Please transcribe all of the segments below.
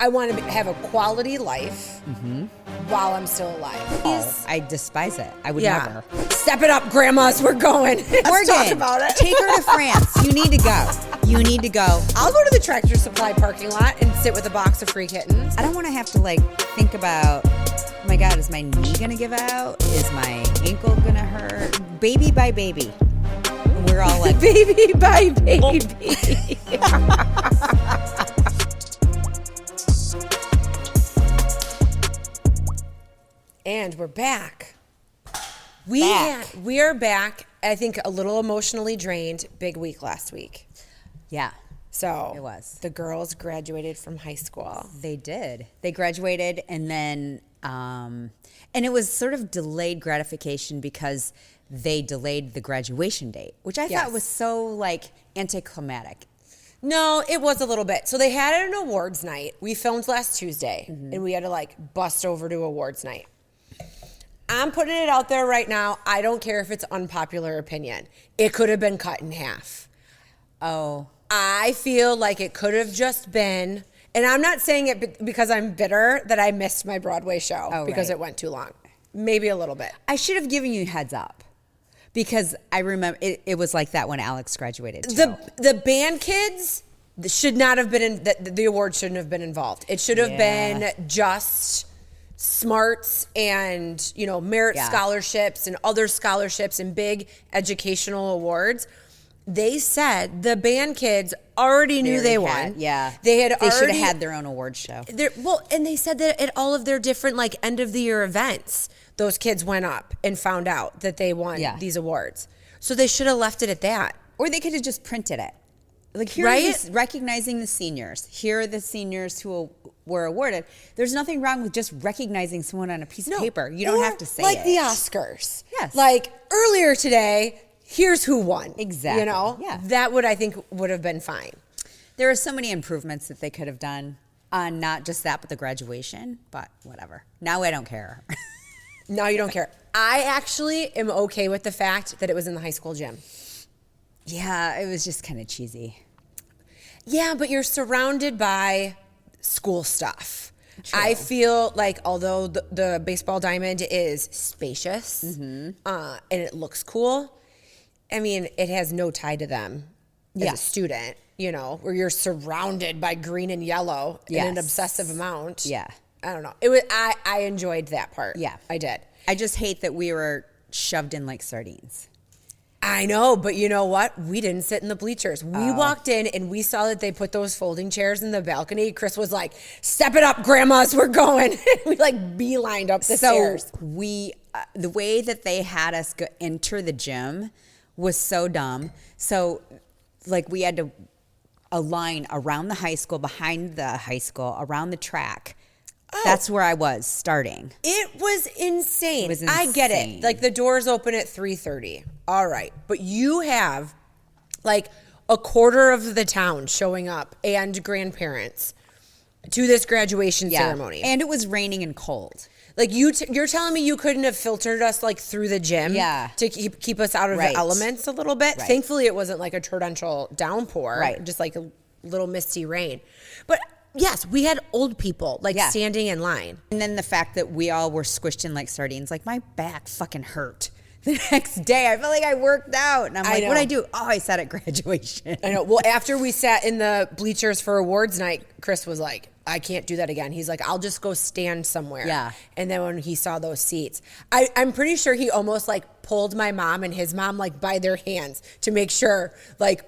I want to have a quality life while I'm still alive. Oh, I despise it. I would never. Step it up, grandmas. We're going. Let's talk about it. Take her to France. You need to go. You need to go. I'll go to the Tractor Supply parking lot and sit with a box of free kittens. I don't want to have to think about, oh my God, is my knee going to give out? Is my ankle going to hurt? Baby by baby. And we're all like, baby by baby. And we're back. We are back. I think a little emotionally drained. Big week last week. Yeah. So it was. The girls graduated from high school. They did. They graduated, and then and it was sort of delayed gratification because they delayed the graduation date, which I thought was so anticlimactic. No, it was a little bit. So they had an awards night. We filmed last Tuesday, and we had to bust over to awards night. I'm putting it out there right now. I don't care if it's unpopular opinion. It could have been cut in half. Oh. I feel like it could have just been, and I'm not saying it because I'm bitter that I missed my Broadway show because it went too long. Maybe a little bit. I should have given you a heads up because I remember it was like that when Alex graduated too. The band kids should not have been in, the award shouldn't have been involved. It should have been just smarts and merit scholarships and other scholarships and big educational awards. They said the band kids already knew they won. Yeah, they should have had their own award show. And they said that at all of their different end of the year events, those kids went up and found out that they won these awards. So they should have left it at that, or they could have just printed it. Here recognizing the seniors. Here are the seniors who were awarded. There's nothing wrong with just recognizing someone on a piece of paper. You don't have to say it. Like the Oscars. Yes. Earlier today, here's who won. Exactly. Yeah. That I think would have been fine. There are so many improvements that they could have done on not just that, but the graduation. But whatever. Now I don't care. Now you don't care. I actually am okay with the fact that it was in the high school gym. Yeah, it was just kind of cheesy. Yeah, but you're surrounded by school stuff. True. I feel like although the baseball diamond is spacious and it looks cool, I mean, it has no tie to them as a student, where you're surrounded by green and yellow in an obsessive amount. Yeah. I don't know. It was. I enjoyed that part. Yeah. I did. I just hate that we were shoved in like sardines. I know, but you know what? We didn't sit in the bleachers. We walked in and we saw that they put those folding chairs in the balcony. Chris was like, "Step it up, grandmas, we're going." We beelined up the stairs. We, the way that they had us enter the gym was so dumb. So, we had to a line around the high school, behind the high school, around the track. Oh. That's where I was starting. It was insane. I get it. The doors open at 3:30. All right. But you have a quarter of the town showing up and grandparents to this graduation ceremony. And it was raining and cold. You're telling me you couldn't have filtered us through the gym to keep us out of the elements a little bit? Right. Thankfully, it wasn't a torrential downpour, just a little misty rain. But yes, we had old people standing in line. And then the fact that we all were squished in like sardines, my back fucking hurt. The next day, I felt like I worked out. And I'm like, what'd I do? Oh, I sat at graduation. I know. Well, after we sat in the bleachers for awards night, Chris was like, I can't do that again. He's like, I'll just go stand somewhere. Yeah. And then when he saw those seats, I'm pretty sure he almost pulled my mom and his mom by their hands to make sure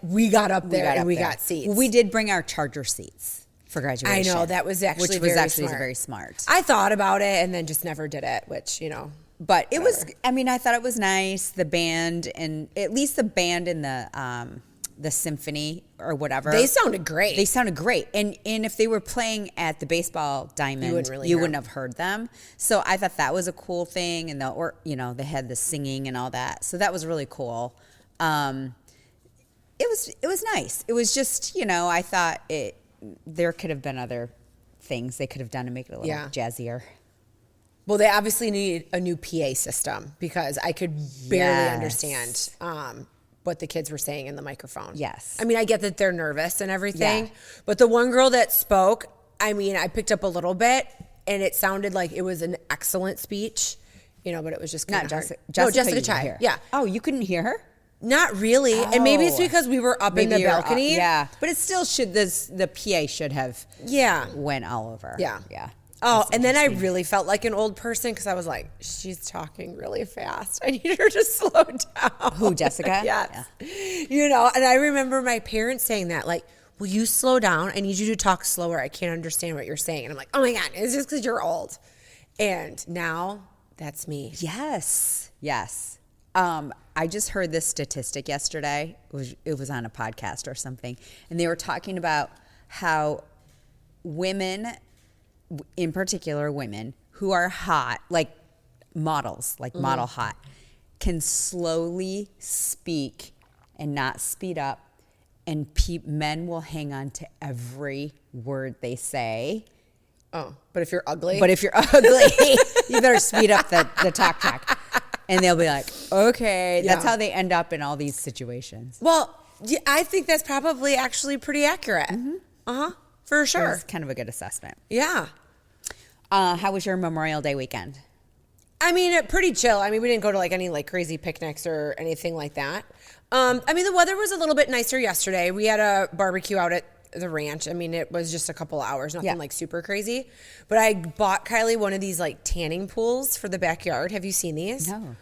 we got up there and we got seats. Well, we did bring our charger seats for graduation. I know. That was actually very smart. I thought about it and then just never did it, which, But it was, I thought it was nice, the band, and at least the band and the symphony or whatever. They sounded great. And if they were playing at the baseball diamond, you wouldn't have heard them. So I thought that was a cool thing. And they had the singing and all that. So that was really cool. It was nice. It was just, I thought there could have been other things they could have done to make it a little jazzier. Well, they obviously need a new PA system because I could barely understand what the kids were saying in the microphone. Yes. I mean, I get that they're nervous and everything, but the one girl that spoke, I mean, I picked up a little bit, and it sounded like it was an excellent speech, but it was just kind of hard. Jessica Chai. Yeah. Oh, you couldn't hear her? Not really. Oh. And maybe it's because we were up in the balcony. Yeah. But it still should, the PA should have went all over. Yeah. Yeah. Oh, and then I really felt like an old person because I was like, she's talking really fast. I need her to slow down. Who, Jessica? Yes. Yeah. And I remember my parents saying that, like, will you slow down? I need you to talk slower. I can't understand what you're saying. And I'm like, oh my God, it's just because you're old. And now that's me. Yes. Yes. I just heard this statistic yesterday. It was on a podcast or something. And they were talking about how women, in particular women, who are hot, like models, like model hot, can slowly speak and not speed up. And men will hang on to every word they say. Oh, but if you're ugly? You better speed up the talk track. And they'll be like, okay. That's how they end up in all these situations. Well, I think that's probably actually pretty accurate. Mm-hmm. For sure. It's kind of a good assessment. Yeah. How was your Memorial Day weekend? I mean, pretty chill. I mean, we didn't go to like any like crazy picnics or anything like that. I mean, the weather was a little bit nicer yesterday. We had a barbecue out at the ranch. I mean, it was just a couple hours, nothing like super crazy. But I bought Kylie one of these like tanning pools for the backyard. Have you seen these? No.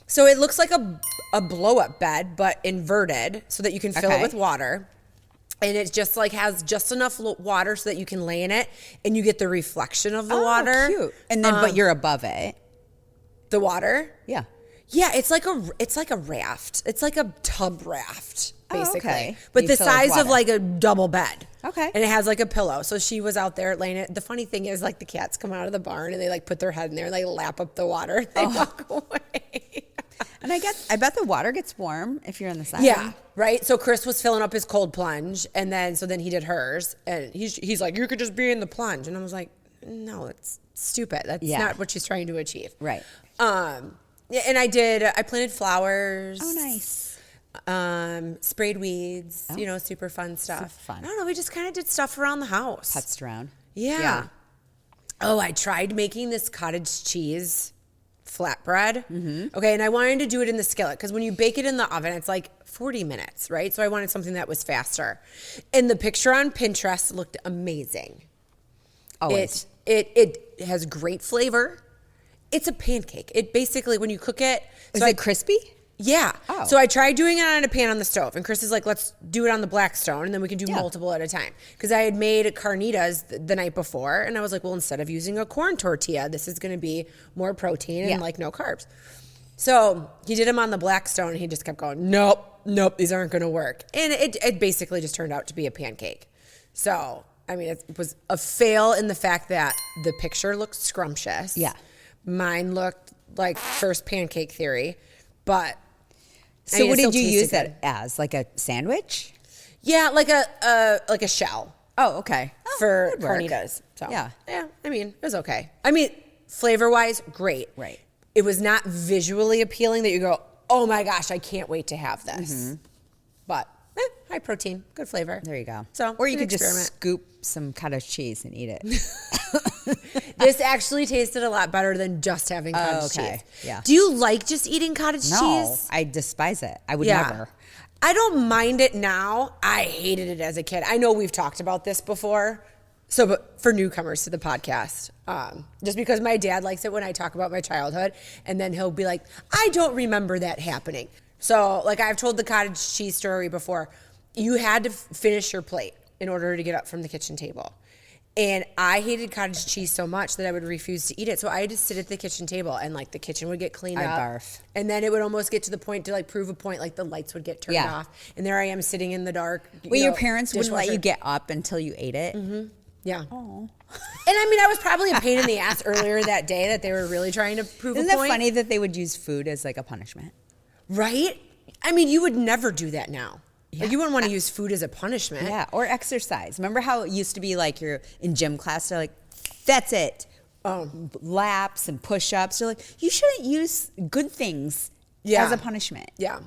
So it looks like a blow-up bed, but inverted so that you can fill it with water. And it just like has just enough water so that you can lay in it and you get the reflection of the water. Cute. And then, but you're above it. The water? Yeah. Yeah, it's like a raft. It's like a tub raft, basically. Oh, okay. But the size of like a double bed. Okay. And it has like a pillow. So she was out there laying it. The funny thing is like the cats come out of the barn and they like put their head in there and they lap up the water and they walk away. And I bet the water gets warm if you're on the side. Yeah, right? So Chris was filling up his cold plunge and then he did hers and he's like, you could just be in the plunge. And I was like, no, it's stupid. That's not what she's trying to achieve. Right. Yeah, and I planted flowers. Oh, nice. Sprayed weeds, super fun stuff. Super fun. I don't know, we just kind of did stuff around the house. Putzed around. Yeah. Oh, I tried making this cottage cheese flatbread. Mm-hmm. Okay, and I wanted to do it in the skillet because when you bake it in the oven, it's like 40 minutes, right? So I wanted something that was faster. And the picture on Pinterest looked amazing. Always. It has great flavor. It's a pancake. It basically, when you cook it... Is it crispy? Yeah. Oh. So I tried doing it on a pan on the stove. And Chris is like, let's do it on the black stone. And then we can do multiple at a time. Because I had made carnitas the night before. And I was like, well, instead of using a corn tortilla, this is going to be more protein and like no carbs. So he did them on the black stone. And he just kept going, nope, these aren't going to work. And it basically just turned out to be a pancake. So, I mean, it was a fail in the fact that the picture looked scrumptious. Yeah. Mine looked like first pancake theory, but so what did you use that as? Like a sandwich? Yeah, like a shell. Oh, okay. For carnitas. So yeah. I mean, it was okay. I mean, flavor wise, great. Right. It was not visually appealing that you go, oh my gosh, I can't wait to have this. Mm-hmm. But high protein, good flavor. There you go. So, or you could just scoop some cottage cheese and eat it. This actually tasted a lot better than just having cottage cheese. Yeah. Do you like just eating cottage cheese? No, I despise it. I would never. I don't mind it now. I hated it as a kid. I know we've talked about this before. So, but for newcomers to the podcast, just because my dad likes it when I talk about my childhood, and then he'll be like, I don't remember that happening. So, like I've told the cottage cheese story before, you had to finish your plate in order to get up from the kitchen table. And I hated cottage cheese so much that I would refuse to eat it. So I had to sit at the kitchen table and like the kitchen would get cleaned up. I'd barf. And then it would almost get to the point to like prove a point, like the lights would get turned off. And there I am sitting in the dark. Your parents wouldn't let you get up until you ate it? Mm-hmm. Yeah. Oh. And I mean, I was probably a pain in the ass earlier that day that they were really trying to prove a point. Isn't that funny that they would use food as like a punishment? Right? I mean, you would never do that now. Yeah. Like you wouldn't want to use food as a punishment. Yeah, or exercise. Remember how it used to be like you're in gym class, they're like, that's it. Laps and push-ups. They're like, you shouldn't use good things as a punishment. Yeah.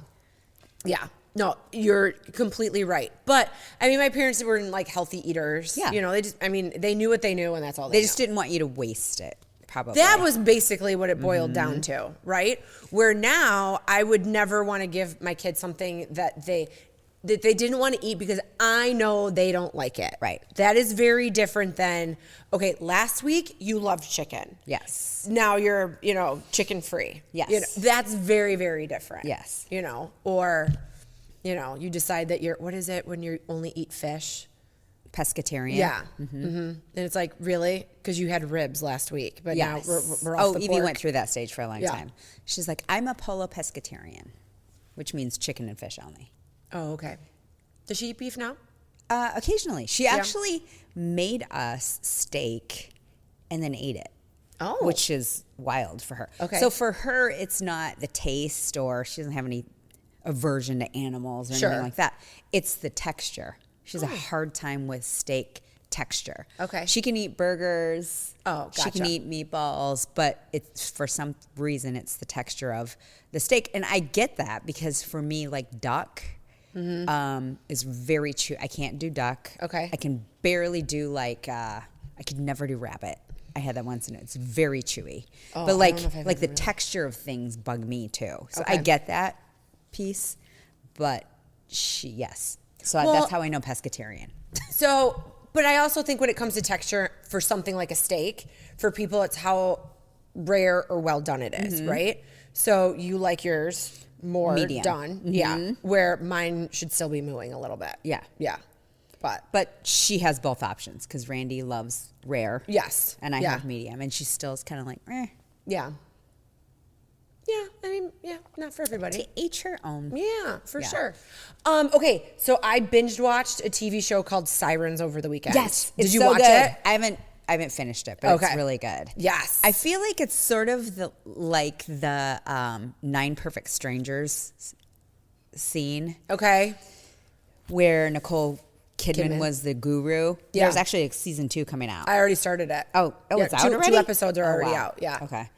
Yeah. No, you're completely right. But I mean, my parents were like healthy eaters. Yeah. You know, they knew what they knew, and that's all they They knew. just didn't want you to waste it. Probably. That was basically what it boiled down to, right? Where now I would never want to give my kids something that they didn't want to eat because I know they don't like it. Right. That is very different than, okay, last week you loved chicken. Yes. Now you're, chicken free. Yes. That's very, very different. Yes. Or, you decide that what is it when you only eat fish? Pescatarian. Yeah. And it's like, really? Because you had ribs last week, but now we're off the Evie pork. went through that stage for a long time. She's like, I'm a polo pescatarian, which means chicken and fish only. Oh, okay. Does she eat beef now? Occasionally. She actually made us steak and then ate it. Oh. Which is wild for her. Okay. So for her, it's not the taste, or she doesn't have any aversion to animals or anything like that. It's the texture. She has a hard time with steak texture. Okay. She can eat burgers. Oh, gotcha. She can eat meatballs, but it's for some reason it's the texture of the steak. And I get that because for me, like duck is very chewy. I can't do duck. Okay. I can barely do I could never do rabbit. I had that once and it's very chewy. Oh, but I don't know if I've the ever- texture of things bug me too. So Okay. I get that piece, but yes. So Well- that's how I know pescatarian. So, but I also think when it comes to texture for something like a steak, for people, it's how rare or well done it is, right? So you like yours more Medium. done. Yeah. Where mine should still be mooing a little bit. Yeah. Yeah. But she has both options because Randy loves rare. Yes. And I have medium. And she still is kind of like, Yeah. Yeah. I mean, not for everybody. To each her own. Yeah, for sure. Okay, so I binge watched a TV show called Sirens over the weekend. Yes. Did it's you so watch good. it? I haven't finished it, but it's really good. Yes. I feel like it's sort of the 9 Perfect Strangers scene. Okay. Where Nicole Kidman was the guru. Yeah. There's actually a season 2 coming out. I already started it. It's out already? 2 episodes are already wow. out. Yeah. Okay.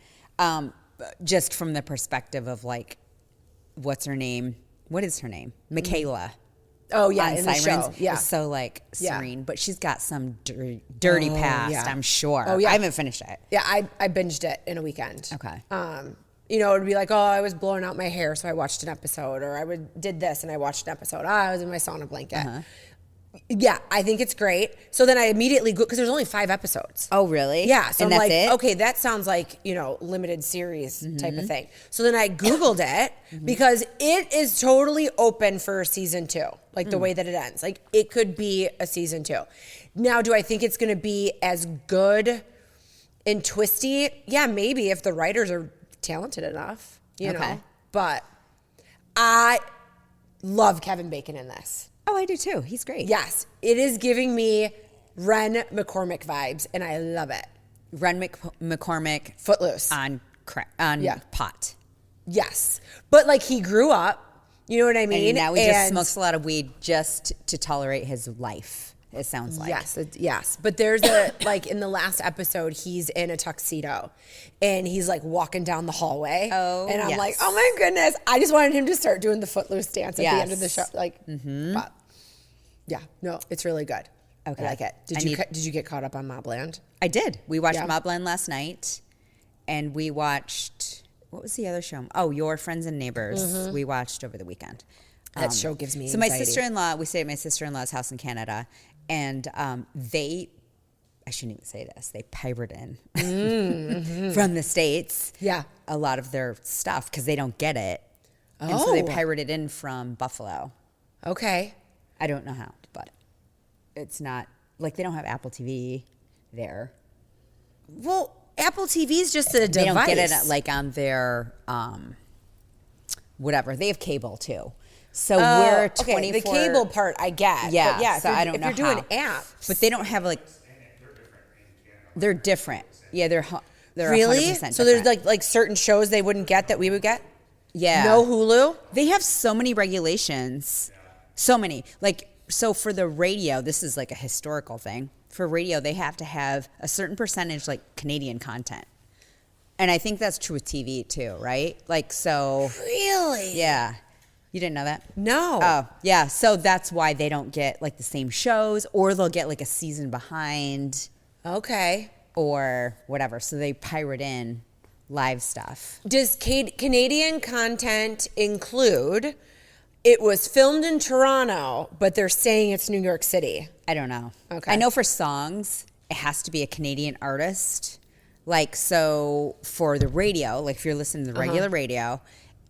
Just from the perspective of what's her name? What is her name? Michaela. Oh yeah, on in Sirens. the show. Yeah. Is so serene, but she's got some dirty past, yeah. I'm sure. Oh yeah. I haven't finished it. Yeah, I binged it in a weekend. Okay. It would be like, I was blowing out my hair, so I watched an episode, or did this and I watched an episode. I was in my sauna blanket. Yeah, I think it's great. So then I immediately go, because there's only 5 episodes. Oh, really? Yeah. So and I'm that's like, it? okay, that sounds like, limited series type of thing. So then I Googled it because it is totally open for season 2, like the way that it ends. Like it could be a season 2. Now, do I think it's going to be as good and twisty? Yeah, maybe if the writers are talented enough, you know. But I love Kevin Bacon in this. Oh, I do too. He's great. Yes, it is giving me Ren McCormick vibes, and I love it. Ren McCormick. Footloose. On pot. Yes. But he grew up, you know what I mean? And now he just smokes a lot of weed just to tolerate his life, it sounds like. Yes. But there's in the last episode, he's in a tuxedo and he's walking down the hallway. Oh, and I'm yes. like, oh my goodness. I just wanted him to start doing the Footloose dance at the end of the show. But yeah, no, it's really good. Okay. I like it. Did you get caught up on Mobland? I did. We watched Mobland last night, and we watched, what was the other show? Oh, Your Friends and Neighbors. We watched over the weekend. That show gives me So anxiety. my sister-in-law, we stayed at my sister-in-law's house in Canada, and I shouldn't even say this, they pirated in from the States a lot of their stuff because they don't get it. And so they pirated in from Buffalo. Okay. I don't know how, but it's not, they don't have Apple TV there. Well, Apple TV is just a device. They don't get it on their, whatever. They have cable too. So we're 24. Okay, the cable part I get. Yeah, but yeah. so I don't know if you're doing apps, but they don't have they're different. Yeah, they're really 100% so there's different. certain shows they wouldn't get that we would get. Yeah, no Hulu. They have so many regulations, so many. So for the radio, this is a historical thing. For radio, they have to have a certain percentage Canadian content, and I think that's true with TV too, right? So Really? yeah. You didn't know that? No. Oh, yeah. So that's why they don't get like the same shows, or they'll get like a season behind. Okay. Or whatever. So they pirate in live stuff. Does Canadian content include it was filmed in Toronto, but they're saying it's New York City? I don't know. Okay. I know for songs, it has to be a Canadian artist. Like, so for the radio, like if you're listening to the regular radio,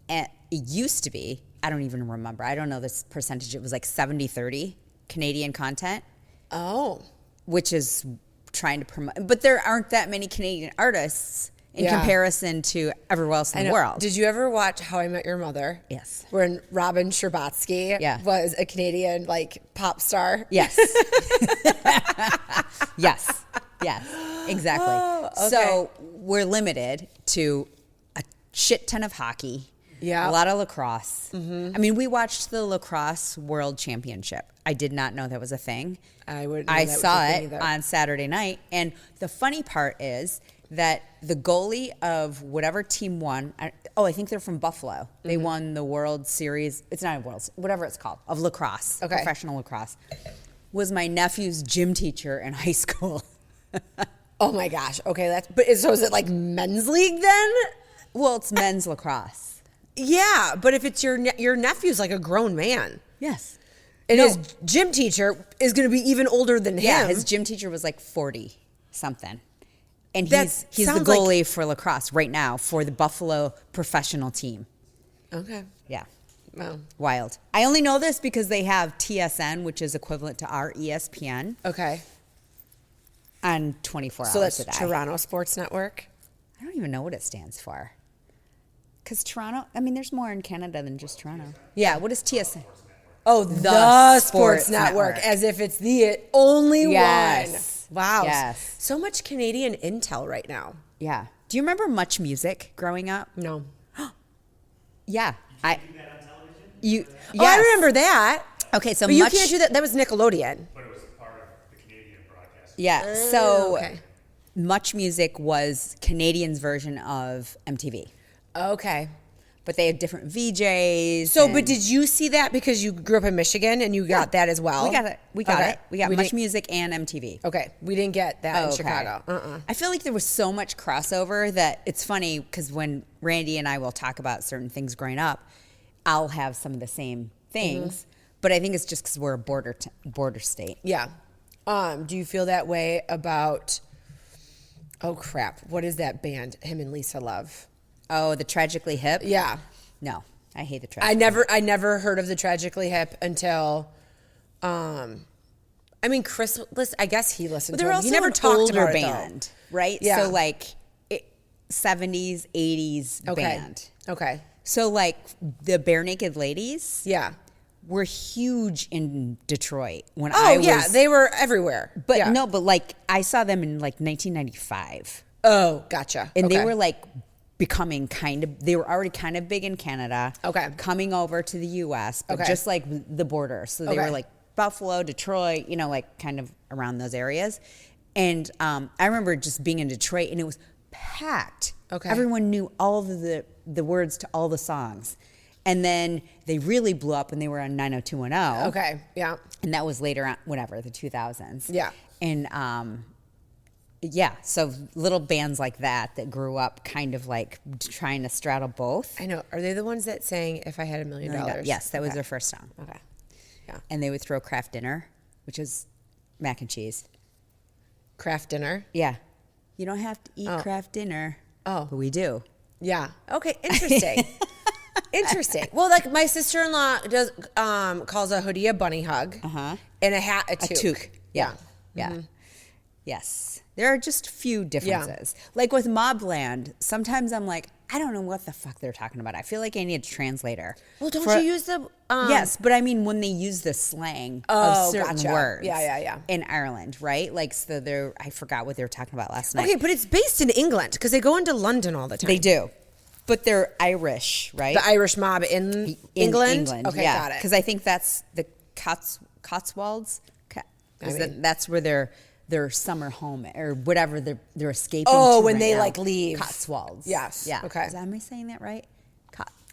it used to be, I don't even remember. I don't know this percentage. It was like 70-30 Canadian content. Oh. Which is trying to promote. But there aren't that many Canadian artists in comparison to everywhere else in the world. Did you ever watch How I Met Your Mother? Yes. When Robin Scherbatsky was a Canadian like pop star? Yes. Yes. Yes. Exactly. Oh, okay. So we're limited to a shit ton of hockey. Yeah. A lot of lacrosse. Mm-hmm. I mean, we watched the lacrosse world championship. I did not know that was a thing. I saw it on Saturday night. And the funny part is that the goalie of whatever team won, I think they're from Buffalo. They won the World Series. It's not a World, whatever it's called, of lacrosse, professional lacrosse, was my nephew's gym teacher in high school. Oh my gosh. Okay, so is it like men's league then? Well, it's men's lacrosse. Yeah, but if it's your nephew's like a grown man. Yes. And his gym teacher is going to be even older than him. Yeah, his gym teacher was like 40 something. And he's the goalie for lacrosse right now for the Buffalo professional team. Okay. Yeah. Wow. Wild. I only know this because they have TSN, which is equivalent to our ESPN. Okay. On 24 hours a day. So that's a day. Toronto Sports Network? I don't even know what it stands for. Because Toronto, I mean, there's more in Canada than just Toronto. Yeah, what is TSN? Oh, the Sports Network, as if it's the only one. Wow. Yes. So much Canadian intel right now. Yeah. Do you remember Much Music growing up? No. Yeah. Did you do that on television? Yes. I remember that. Okay, so but you can't do that. That was Nickelodeon. But it was part of the Canadian broadcast. Yeah. So okay. Much Music was Canadian's version of MTV. Okay. But they had different VJs. So, but did you see that because you grew up in Michigan and you got that as well? We got it. We got Okay. it. We got Much Music and MTV. Okay. We didn't get that in Chicago. I feel like there was so much crossover that it's funny because when Randy and I will talk about certain things growing up, I'll have some of the same things. But I think it's just because we're a border state. Yeah. Do you feel that way about, oh crap, what is that band him and Lisa love? Oh, the Tragically Hip? Yeah. No, I hate the Tragically Hip. I never heard of the Tragically Hip until, I mean, Chris, I guess he listened to they're him. also He never an talked older about band, right? Yeah. So like 70s, 80s band. Okay. So like the Bare Naked Ladies Yeah. were huge in Detroit when I was. Oh, yeah. They were everywhere. But yeah. no, but like I saw them in like 1995. Oh, gotcha. And okay. they were like becoming they were already kind of big in Canada. Okay. Coming over to the U.S., but just like the border. So they were like Buffalo, Detroit, like kind of around those areas. And I remember just being in Detroit and it was packed. Okay. Everyone knew all of the words to all the songs. And then they really blew up when they were on 90210. Okay, yeah. And that was later on, whatever, the 2000s. Yeah. And yeah, so little bands like that grew up kind of like trying to straddle both. I know. Are they the ones that sang If I Had $1 Million? Yes, that was their first song. Okay. Yeah. And they would throw Kraft Dinner, which is mac and cheese. Kraft Dinner? Yeah. You don't have to eat Kraft Dinner. Oh. But we do. Yeah. Okay, interesting. Interesting. Well, like my sister-in-law does calls a hoodie a bunny hug. And a hat a toque. Yeah. Yeah. Mm-hmm. Yes. There are just few differences. Yeah. Like with Mobland, sometimes I'm like, I don't know what the fuck they're talking about. I feel like I need a translator. Well, don't you use the... Yes, but I mean when they use the slang of certain words. Yeah. In Ireland, right? Like, so I forgot what they were talking about last night. Okay, but it's based in England because they go into London all the time. They do. But they're Irish, right? The Irish mob in England? Okay, yeah. Got it. Because I think that's the Cotswolds. That's where their summer home or whatever they're escaping. Oh, to when right they now. like leave Cotswolds. Yes. Yeah. Okay. Am I saying that right?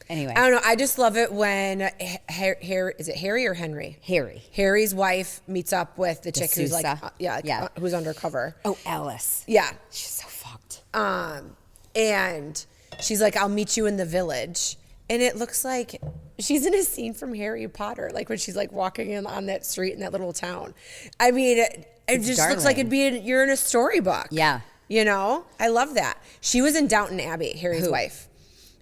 Anyway. I don't know. I just love it when is it Harry or Henry? Harry. Harry's wife meets up with the chick who's like, Sousa. who's undercover. Oh, Alice. Yeah. She's so fucked. And she's like, I'll meet you in the village. And it looks like she's in a scene from Harry Potter, like when she's like walking in on that street in that little town. I mean, it just looks like you're in a storybook. Yeah. You know? I love that. She was in Downton Abbey, Harry's wife.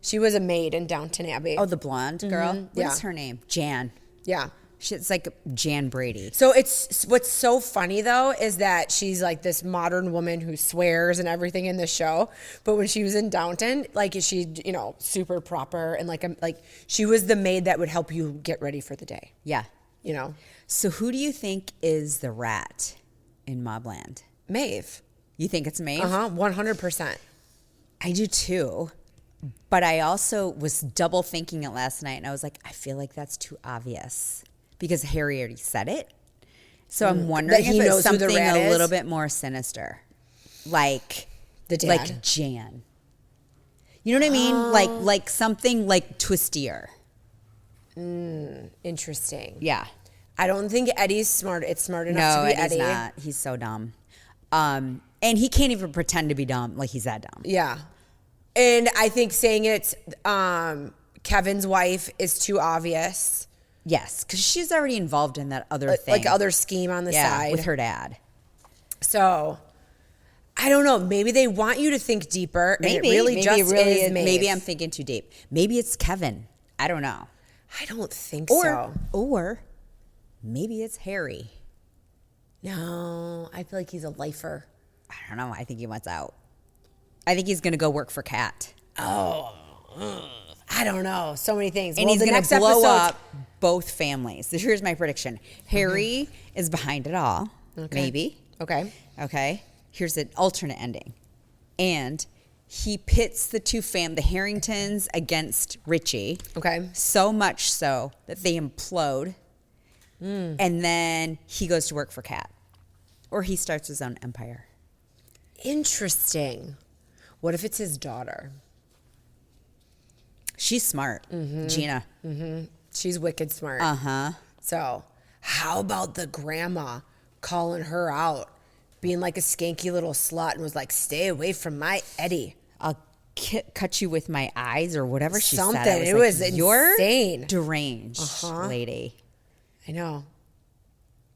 She was a maid in Downton Abbey. Oh, the blonde girl? Mm-hmm. What is her name? Jan. Yeah. It's like Jan Brady. So it's what's so funny though is that she's like this modern woman who swears and everything in the show, but when she was in Downton, like she, you know, super proper and like she was the maid that would help you get ready for the day. Yeah. You know. So who do you think is the rat in Mobland? Maeve. You think it's Maeve? 100%. I do too. But I also was double thinking it last night and I was like, I feel like that's too obvious. Because Harry already said it. So I'm wondering if it's something a little bit more sinister. Like the dad. Like Jan. You know what I mean? Like something like twistier. Interesting. Yeah. I don't think Eddie's smart. It's smart enough to be Eddie's Eddie. not. He's so dumb. And he can't even pretend to be dumb. Like he's that dumb. Yeah. And I think saying it's Kevin's wife is too obvious. Yes, because she's already involved in that other thing. Like other scheme on the side. With her dad. So, I don't know. Maybe they want you to think deeper. Maybe. And it really is Maeve. Maybe I'm thinking too deep. Maybe it's Kevin. I don't know. I don't think so. Or maybe it's Harry. No, I feel like he's a lifer. I don't know. I think he wants out. I think he's going to go work for Kat. Oh, I don't know. So many things. And he's going to blow up both families. Here's my prediction. Harry is behind it all. Okay. Maybe. Okay. Here's an alternate ending. And he pits the the Harringtons against Richie. Okay. So much so that they implode. And then he goes to work for Kat. Or he starts his own empire. Interesting. What if it's his daughter? She's smart. Gina. She's wicked smart. So how about the grandma calling her out, being like a skanky little slut and was like, stay away from my Eddie. I'll cut you with my eyes or whatever she said. Something. It was insane. You're deranged lady. I know.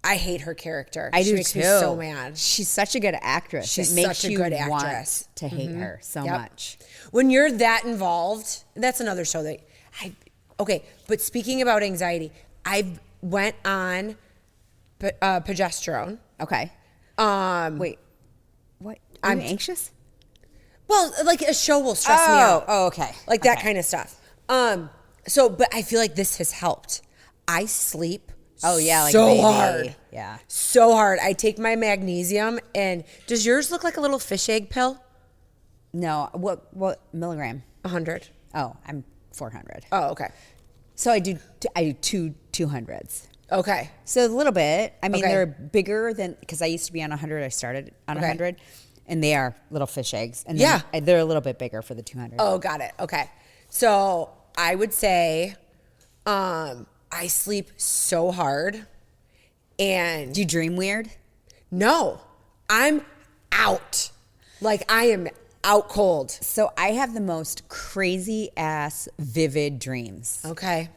I hate her character. I do makes too. Me so mad. She's such a good actress. She's it makes such a you good want actress. to hate her so much. When you're that involved, that's another show that okay, but speaking about anxiety, I went on progesterone. Okay. Wait. What? I'm anxious? Well, like a show will stress me out. Oh, okay. Like that kind of stuff. But I feel like this has helped. I sleep like so baby. hard. Yeah. So hard. I take my magnesium and does yours look like a little fish egg pill? No. What milligram? 100. Oh, I'm 400. Oh, okay. So I do two 200s. Okay. So a little bit. I mean, they're bigger than, because I used to be on 100. I started on 100. And they are little fish eggs. And then they're a little bit bigger for the 200. Oh, got it. Okay. So I would say I sleep so hard. And do you dream weird? No. I'm out. Like I am out cold. So I have the most crazy ass vivid dreams. Okay.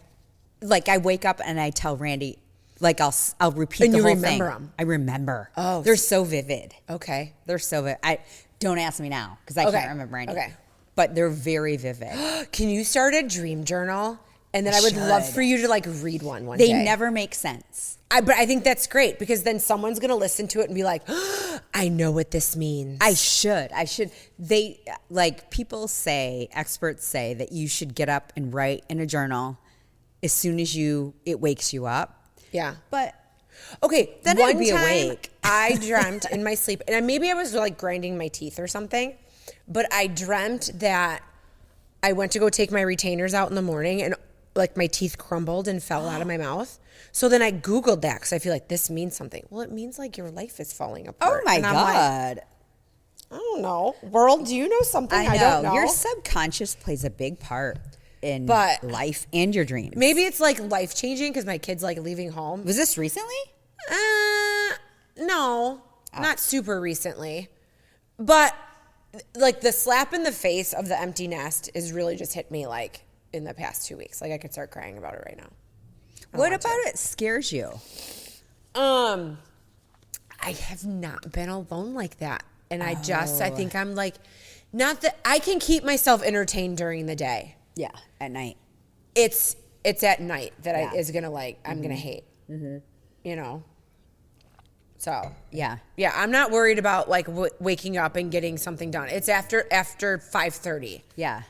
Like I wake up and I tell Randy, like I'll repeat and the you whole remember thing. them. I remember. Oh, they're so vivid. Okay. They're so vivid. Don't ask me now because I can't remember any. Okay. But they're very vivid. Can you start a dream journal? And then I would love for you to like read one day. They never make sense. But I think that's great because then someone's going to listen to it and be like, I know what this means. I should. They, like people say, experts say that you should get up and write in a journal as soon as it wakes you up. Yeah. But okay, then one I'd be time awake. I dreamt in my sleep, and maybe I was like grinding my teeth or something, but I dreamt that I went to go take my retainers out in the morning and like my teeth crumbled and fell out of my mouth. So then I Googled that because I feel like this means something. Well, it means like your life is falling apart. Oh my God. Like, I don't know. World, do you know something? I don't know. Your subconscious plays a big part. in But life and your dreams. maybe it's like life changing because my kid's like leaving home. Was this recently? No, not super recently. But like the slap in the face of the empty nest is really just hit me like in the past 2 weeks. Like I could start crying about it right now. What about it scares you? I have not been alone like that. And I think I'm like, not that I can keep myself entertained during the day. Yeah, at night. It's at night that is gonna like, I'm gonna hate, you know? So Yeah. I'm not worried about like waking up and getting something done. It's after 5:30. Yeah.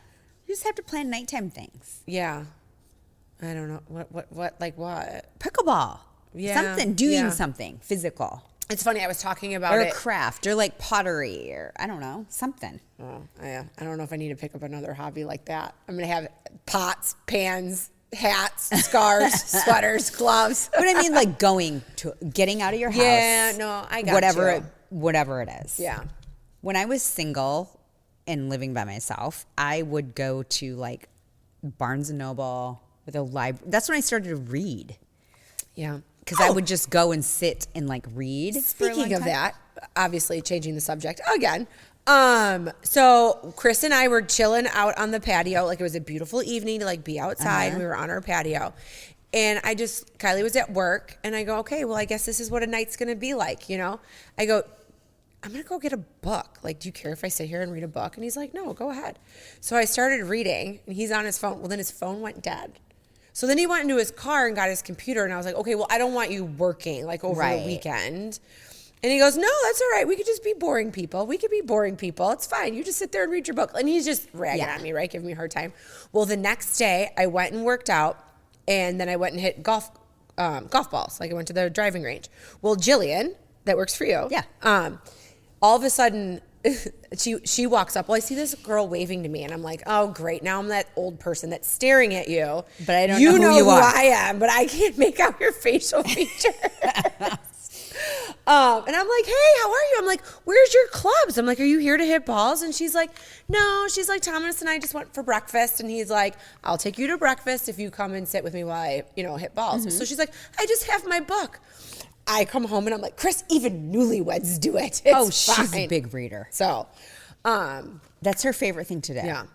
You just have to plan nighttime things. Yeah. I don't know. What, like what? Pickleball. Yeah. Something, doing Yeah. something physical. It's funny. I was talking about Or it. a craft, or like pottery, or I don't know, something. Oh, yeah. I don't know if I need to pick up another hobby like that. I'm going to have pots, pans, hats, scarves, sweaters, gloves. But I mean, like getting out of your house. Yeah, no, I got whatever it is. Yeah. When I was single and living by myself, I would go to like Barnes and Noble with a library. That's when I started to read. Yeah. Because I would just go and sit and like read. Speaking of that, obviously changing the subject again. So Chris and I were chilling out on the patio. Like it was a beautiful evening to like be outside. We were on our patio. And Kylie was at work and I go, okay, well, I guess this is what a night's going to be like, you know? I go, I'm going to go get a book. Like, do you care if I sit here and read a book? And he's like, no, go ahead. So I started reading and he's on his phone. Well, then his phone went dead. So then he went into his car and got his computer. And I was like, okay, well, I don't want you working like over the weekend. And he goes, no, that's all right. We could just be boring people. We could be boring people. It's fine. You just sit there and read your book. And he's just ragging on me, right? Giving me a hard time. Well, the next day I went and worked out. And then I went and hit golf balls. Like I went to the driving range. Well, Jillian, that works for you. Yeah. All of a sudden, she walks up. Well, I see this girl waving to me, and I'm like, oh, great. Now I'm that old person that's staring at you. But I don't know who you are. I am, but I can't make out your facial features. And I'm like, hey, how are you? I'm like, where's your clubs? I'm like, are you here to hit balls? And she's like, no. She's like, Thomas and I just went for breakfast. And he's like, I'll take you to breakfast if you come and sit with me while I, hit balls. So she's like, I just have my book. I come home and I'm like, Chris, even newlyweds do it. It's she's fine. a big reader. So, that's her favorite thing to do. Yeah.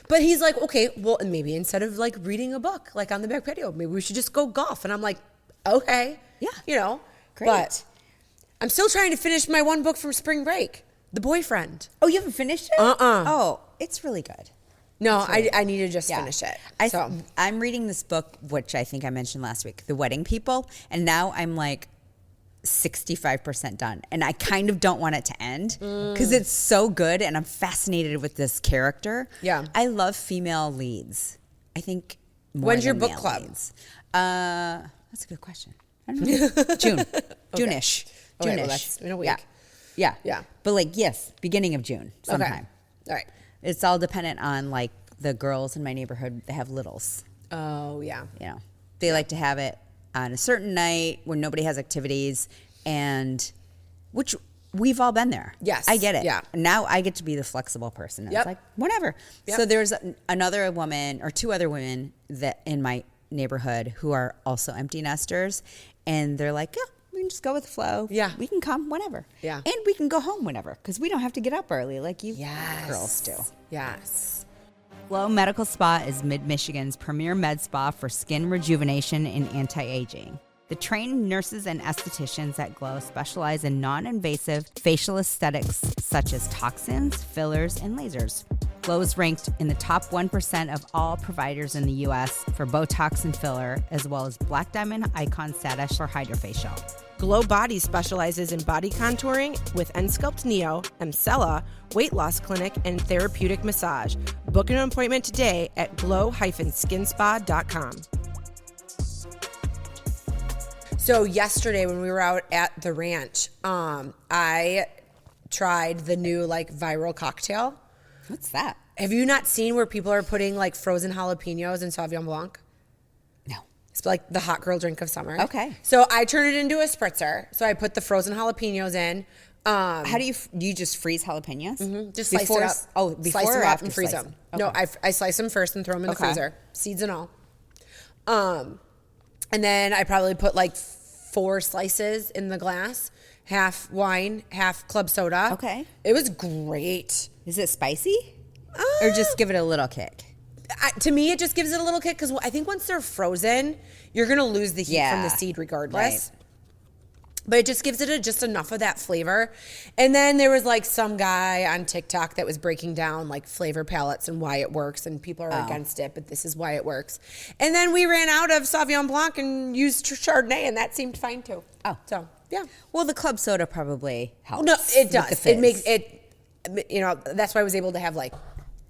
But he's like, okay, well, and maybe instead of like reading a book, like on the back patio, maybe we should just go golf. And I'm like, okay. Yeah. Great. But I'm still trying to finish my one book from spring break, The Boyfriend. Oh, you haven't finished it? Oh, it's really good. No, I need to just finish it. I'm reading this book, which I think I mentioned last week, The Wedding People. And now I'm like 65% done. And I kind of don't want it to end because it's so good. And I'm fascinated with this character. Yeah. I love female leads. I think more When's your than book male club? Leads. That's a good question. I don't know. June. June-ish. Okay, well, that's in a week. Yeah. But like, yes, beginning of June sometime. Okay. All right. It's all dependent on like the girls in my neighborhood that have littles. Oh, yeah. They like to have it on a certain night when nobody has activities, and which we've all been there. Yes. I get it. Yeah. Now I get to be the flexible person. It's like, whatever. Yep. So there's another woman or two other women that in my neighborhood who are also empty nesters, and they're like, yeah, we can just go with the flow. Yeah. We can come whenever. Yeah. And we can go home whenever because we don't have to get up early like you girls do. Yes. Glow Medical Spa is Mid-Michigan's premier med spa for skin rejuvenation and anti-aging. The trained nurses and estheticians at Glow specialize in non-invasive facial aesthetics such as toxins, fillers, and lasers. Glow is ranked in the top 1% of all providers in the U.S. for Botox and filler, as well as Black Diamond Icon status for Hydrofacial. Glow Body specializes in body contouring with Ensculpt Neo, Emcella, weight loss clinic, and therapeutic massage. Book an appointment today at glow-skinspa.com. So yesterday when we were out at the ranch, I tried the new like viral cocktail. What's that? Have you not seen where people are putting like frozen jalapenos in Sauvignon Blanc? No. It's like the hot girl drink of summer. Okay. So I turned it into a spritzer. So I put the frozen jalapenos in, How do you just freeze jalapenos? Just slice it up. Oh, before slice or them up after and freeze slice them. Okay. No, I slice them first and throw them in the freezer, seeds and all. And then I probably put like 4 slices in the glass, half wine, half club soda. Okay. It was great. Is it spicy? Or just give it a little kick? To me, it just gives it a little kick because I think once they're frozen, you're going to lose the heat from the seed regardless. Right. But it just gives it just enough of that flavor. And then there was like some guy on TikTok that was breaking down like flavor palettes and why it works. And people are against it, but this is why it works. And then we ran out of Sauvignon Blanc and used Chardonnay, and that seemed fine too. Oh. So, yeah. Well, the club soda probably helps. No, it with does. the fizz. It makes it, that's why I was able to have like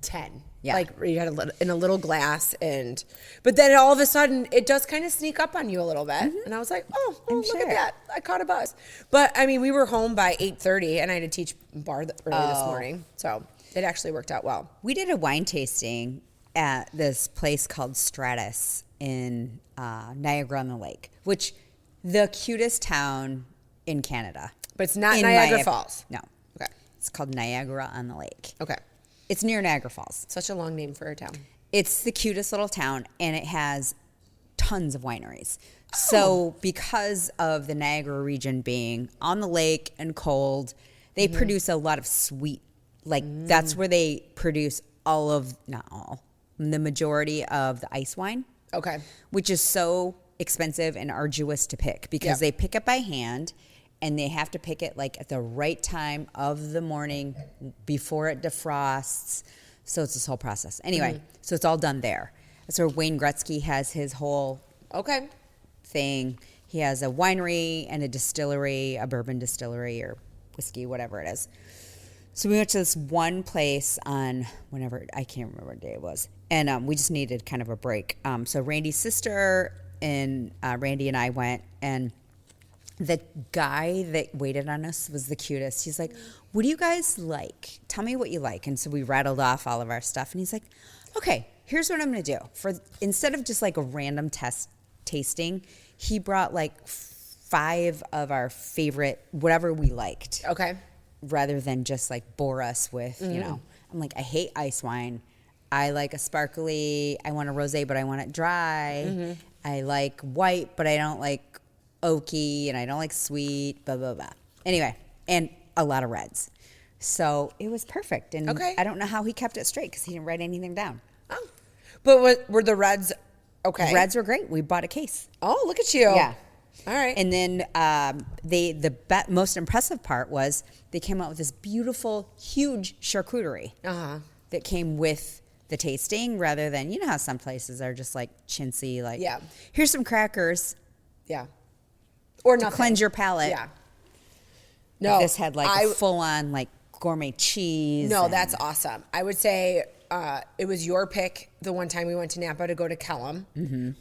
10. Yeah. Like you had in a little glass, but then all of a sudden it does kind of sneak up on you a little bit, and I was like, oh look at that, I caught a buzz. But I mean, we were home by 8:30, and I had to teach bar early this morning, so it actually worked out well. We did a wine tasting at this place called Stratus in Niagara-on-the-Lake, which the cutest town in Canada. But it's not Niagara Falls. No. Okay. It's called Niagara-on-the-Lake. Okay. It's near Niagara Falls. Such a long name for a town. It's the cutest little town, and it has tons of wineries. So because of the Niagara region being on the lake and cold, they produce a lot of sweet, that's where they produce the majority of the ice wine. Okay. Which is so expensive and arduous to pick because they pick it by hand, and they have to pick it like at the right time of the morning before it defrosts. So it's this whole process. Anyway, so it's all done there. That's where Wayne Gretzky has his whole thing. He has a winery and a distillery, a bourbon distillery or whiskey, whatever it is. So we went to this one place on I can't remember what day it was. And we just needed kind of a break. So Randy's sister and Randy and I went, and the guy that waited on us was the cutest. He's like, what do you guys like? Tell me what you like. And so we rattled off all of our stuff. And he's like, okay, here's what I'm going to do. Instead of just like a random tasting, he brought like 5 of our favorite, whatever we liked. Okay. Rather than just like bore us with, I'm like, I hate ice wine. I like a sparkly, I want a rosé, but I want it dry. I like white, but I don't like oaky, and I don't like sweet, blah, blah, blah. Anyway, and a lot of reds. So it was perfect. And I don't know how he kept it straight because he didn't write anything down. Oh. But were the reds okay? Reds were great. We bought a case. Oh, look at you. Yeah. All right. And then the most impressive part was they came out with this beautiful, huge charcuterie that came with the tasting rather than, you know how some places are just like chintzy, like, here's some crackers. Yeah. Or to nothing. Cleanse your palate. Yeah. No. This had like a full-on like gourmet cheese. No, that's awesome. I would say it was your pick the one time we went to Napa to go to Kellum,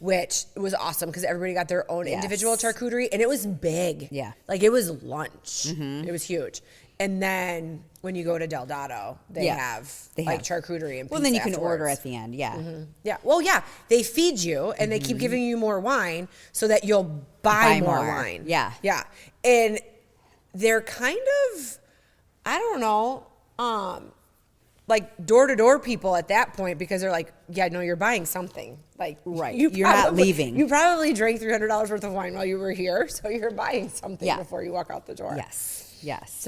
which was awesome because everybody got their own individual charcuterie, and it was big. Yeah. Like it was lunch. It was huge. And then when you go to Del Dado, they have charcuterie and pizza. Well, then you can afterwards. order at the end. Yeah. Yeah. Well, yeah. They feed you, and they keep giving you more wine so that you'll buy more wine. Yeah. Yeah. And they're kind of, I don't know, like door-to-door people at that point because they're like, yeah, no, you're buying something. Like, right. You're not leaving. You probably drank $300 worth of wine while you were here, so you're buying something before you walk out the door. Yes. Yes.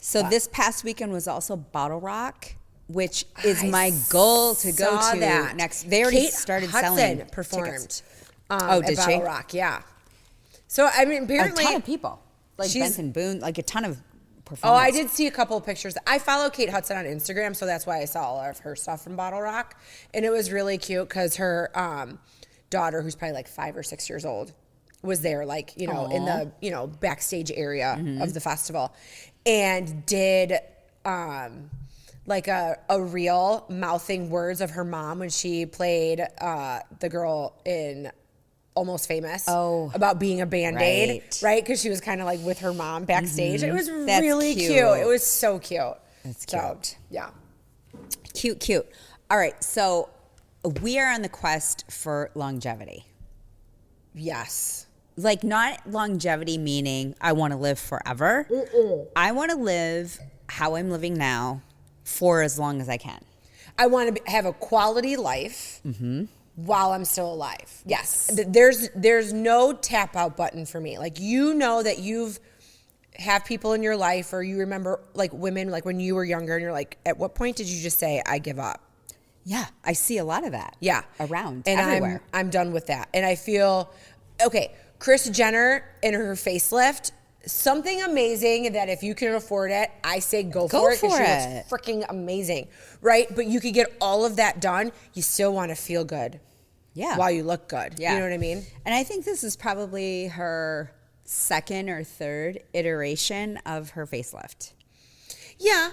So this past weekend was also Bottle Rock, which is my goal to go to next. They already started selling performed tickets. At did Bottle she? Rock, yeah. So, I mean, apparently... A ton of people. Like Benson Boone, like a ton of performers. Oh, I did see a couple of pictures. I follow Kate Hudson on Instagram, so that's why I saw all of her stuff from Bottle Rock. And it was really cute because her daughter, who's probably like 5 or 6 years old, was there, like, in the, backstage area of the festival. And did like a reel mouthing words of her mom when she played the girl in Almost Famous about being a Band-Aid, right? Because she was kind of like with her mom backstage. It was really cute. It was so cute. That's cute. So, yeah. Cute. All right, so we are on the quest for longevity. Yes. like not longevity meaning I want to live forever. I want to live how I'm living now for as long as I can. I want to have a quality life while I'm still alive. Yes. There's no tap out button for me. Like, you know that you've have people in your life, or you remember like women, like when you were younger and you're like, at what point did you just say, I give up? Yeah. I see a lot of that. Yeah. Around and everywhere. I'm done with that. And I feel, okay, Kris Jenner in her facelift, something amazing that if you can afford it, I say go for it, because she looks freaking amazing, right? But you could get all of that done. You still want to feel good, while you look good. You know what I mean? And I think this is probably her second or third iteration of her facelift. Yeah,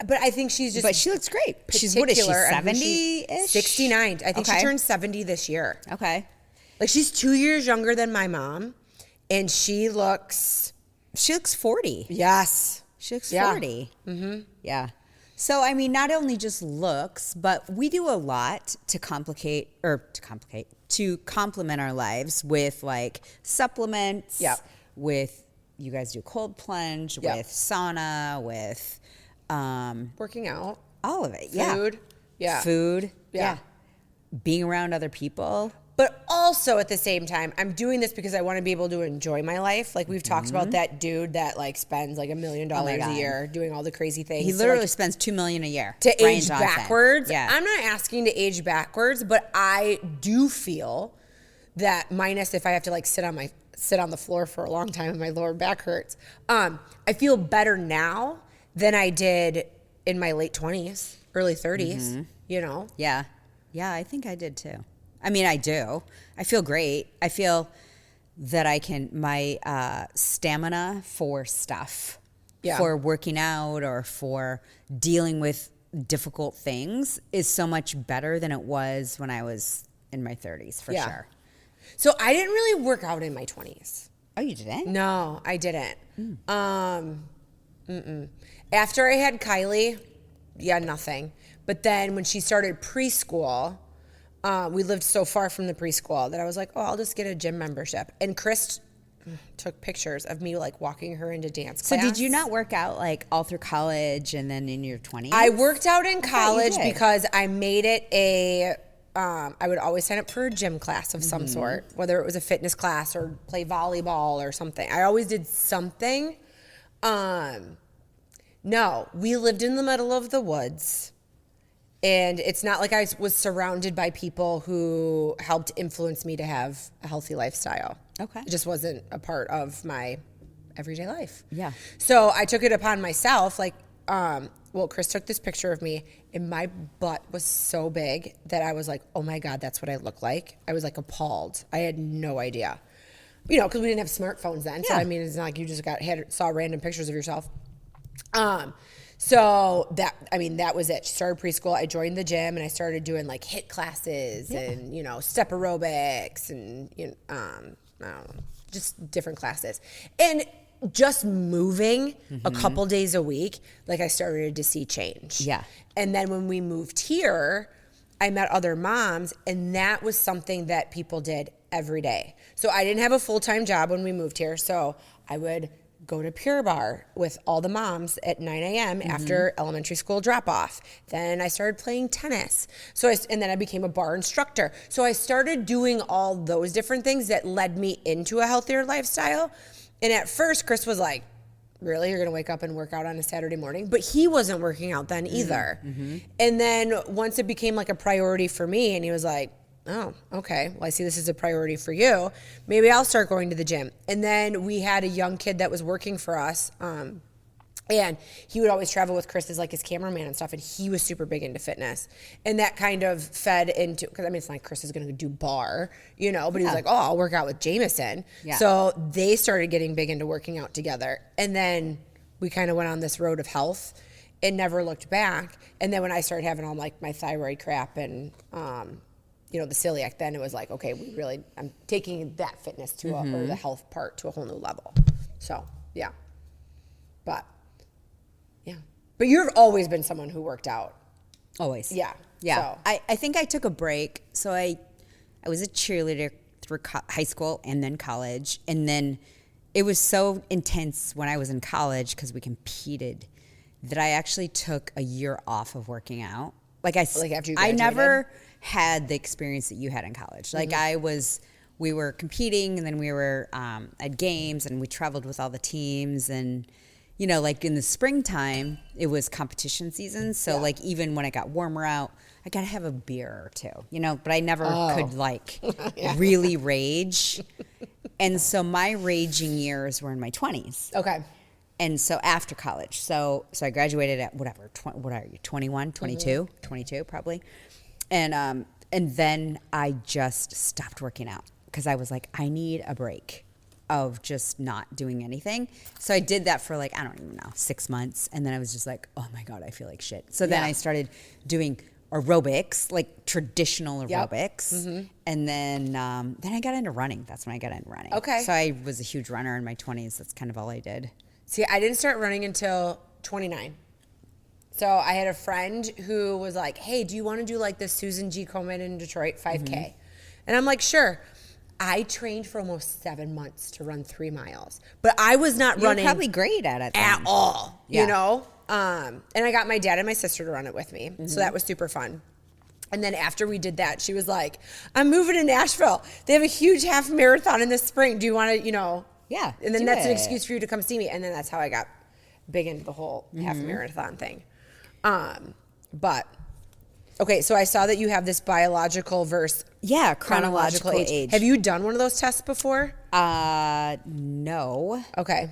but I think she's just. But she looks great. She's, what is she, 70-ish? 69. I think she turned 70 this year. Okay. Like, she's 2 years younger than my mom, and she looks 40. Yes. She looks 40. Mm-hmm. Yeah. So, I mean, not only just looks, but we do a lot to complement our lives with like supplements. Yeah. With, you guys do cold plunge, with sauna, with working out. all of it. Food. Yeah. Food. Yeah. Being around other people. But also at the same time, I'm doing this because I want to be able to enjoy my life. Like, we've talked about that dude that like spends like $1 million a year doing all the crazy things. He literally spends $2 million a year to Ryan age Johnson. backwards. Yeah. I'm not asking to age backwards, but I do feel that, minus if I have to like sit on the floor for a long time and my lower back hurts. I feel better now than I did in my late 20s, early 30s. You know? Yeah. Yeah, I think I did too. I mean, I do. I feel great. I feel that my stamina for stuff, for working out or for dealing with difficult things is so much better than it was when I was in my 30s, for sure. So I didn't really work out in my 20s. Oh, you didn't? No, I didn't. After I had Kylie, nothing. But then when she started preschool, we lived so far from the preschool that I was like, oh, I'll just get a gym membership. And Kris took pictures of me like walking her into dance class. So did you not work out like all through college and then in your 20s? I worked out in college because I made it I would always sign up for a gym class of some sort, whether it was a fitness class or play volleyball or something. I always did something. No, we lived in the middle of the woods. And it's not like I was surrounded by people who helped influence me to have a healthy lifestyle. Okay. It just wasn't a part of my everyday life. Yeah. So I took it upon myself, like, Kris took this picture of me, and my butt was so big that I was like, oh my God, that's what I look like. I was like appalled. I had no idea. You know, because we didn't have smartphones then. So, I mean, it's not like you just saw random pictures of yourself. So that was it. She started preschool. I joined the gym and I started doing like HIIT classes and, you know, step aerobics and, I don't know, just different classes. And just moving a couple days a week, like, I started to see change. Yeah. And then when we moved here, I met other moms, and that was something that people did every day. So I didn't have a full-time job when we moved here, so I would go to Pure Barre with all the moms at 9 a.m. after elementary school drop-off. Then I started playing tennis. And then I became a bar instructor. So I started doing all those different things that led me into a healthier lifestyle. And at first, Kris was like, really? You're going to wake up and work out on a Saturday morning? But he wasn't working out then either. And then once it became like a priority for me, and he was like, oh, okay. Well, I see this is a priority for you. Maybe I'll start going to the gym. And then we had a young kid that was working for us. And he would always travel with Kris as like his cameraman and stuff. And he was super big into fitness. And that kind of fed into, because I mean, it's not like Kris is going to do bar, you know, but he was like, oh, I'll work out with Jameson. Yeah. So they started getting big into working out together. And then we kind of went on this road of health and never looked back. And then when I started having all like my thyroid crap and, you know, the celiac, then it was like, okay, I'm taking that fitness to or the health part to a whole new level. So, yeah. But you've always been someone who worked out. Always. Yeah. Yeah. So. I think I took a break. So I was a cheerleader through high school and then college. And then it was so intense when I was in college because we competed that I actually took a year off of working out. Like after you graduated? I never had the experience that you had in college. Like we were competing, and then we were at games, and we traveled with all the teams. And, you know, like in the springtime, it was competition season. So like even when it got warmer out, I got to have a beer or two, you know, but I never could like really rage. And so my raging years were in my 20s. Okay. And so after college, so I graduated at whatever, what are you, 21, 22, 22 probably. And then I just stopped working out because I was like, I need a break of just not doing anything. So I did that for like, I don't even know, 6 months. And then I was just like, oh my God, I feel like shit. So then I started doing aerobics, like traditional aerobics. And then I got into running. That's when I got into running. Okay. So I was a huge runner in my 20s. That's kind of all I did. See, I didn't start running until 29. So I had a friend who was like, hey, do you want to do like the Susan G. Komen in Detroit 5K? And I'm like, sure. I trained for almost 7 months to run 3 miles, but I was not running. You're probably great at it then. At all, you know? And I got my dad and my sister to run it with me. So that was super fun. And then after we did that, she was like, I'm moving to Nashville. They have a huge half marathon in the spring. Do you want to, you know? Yeah. And then that's an excuse for you to come see me. And then that's how I got big into the whole half marathon thing. But okay, so I saw that you have this biological versus chronological age. Have you done one of those tests before? No. Okay.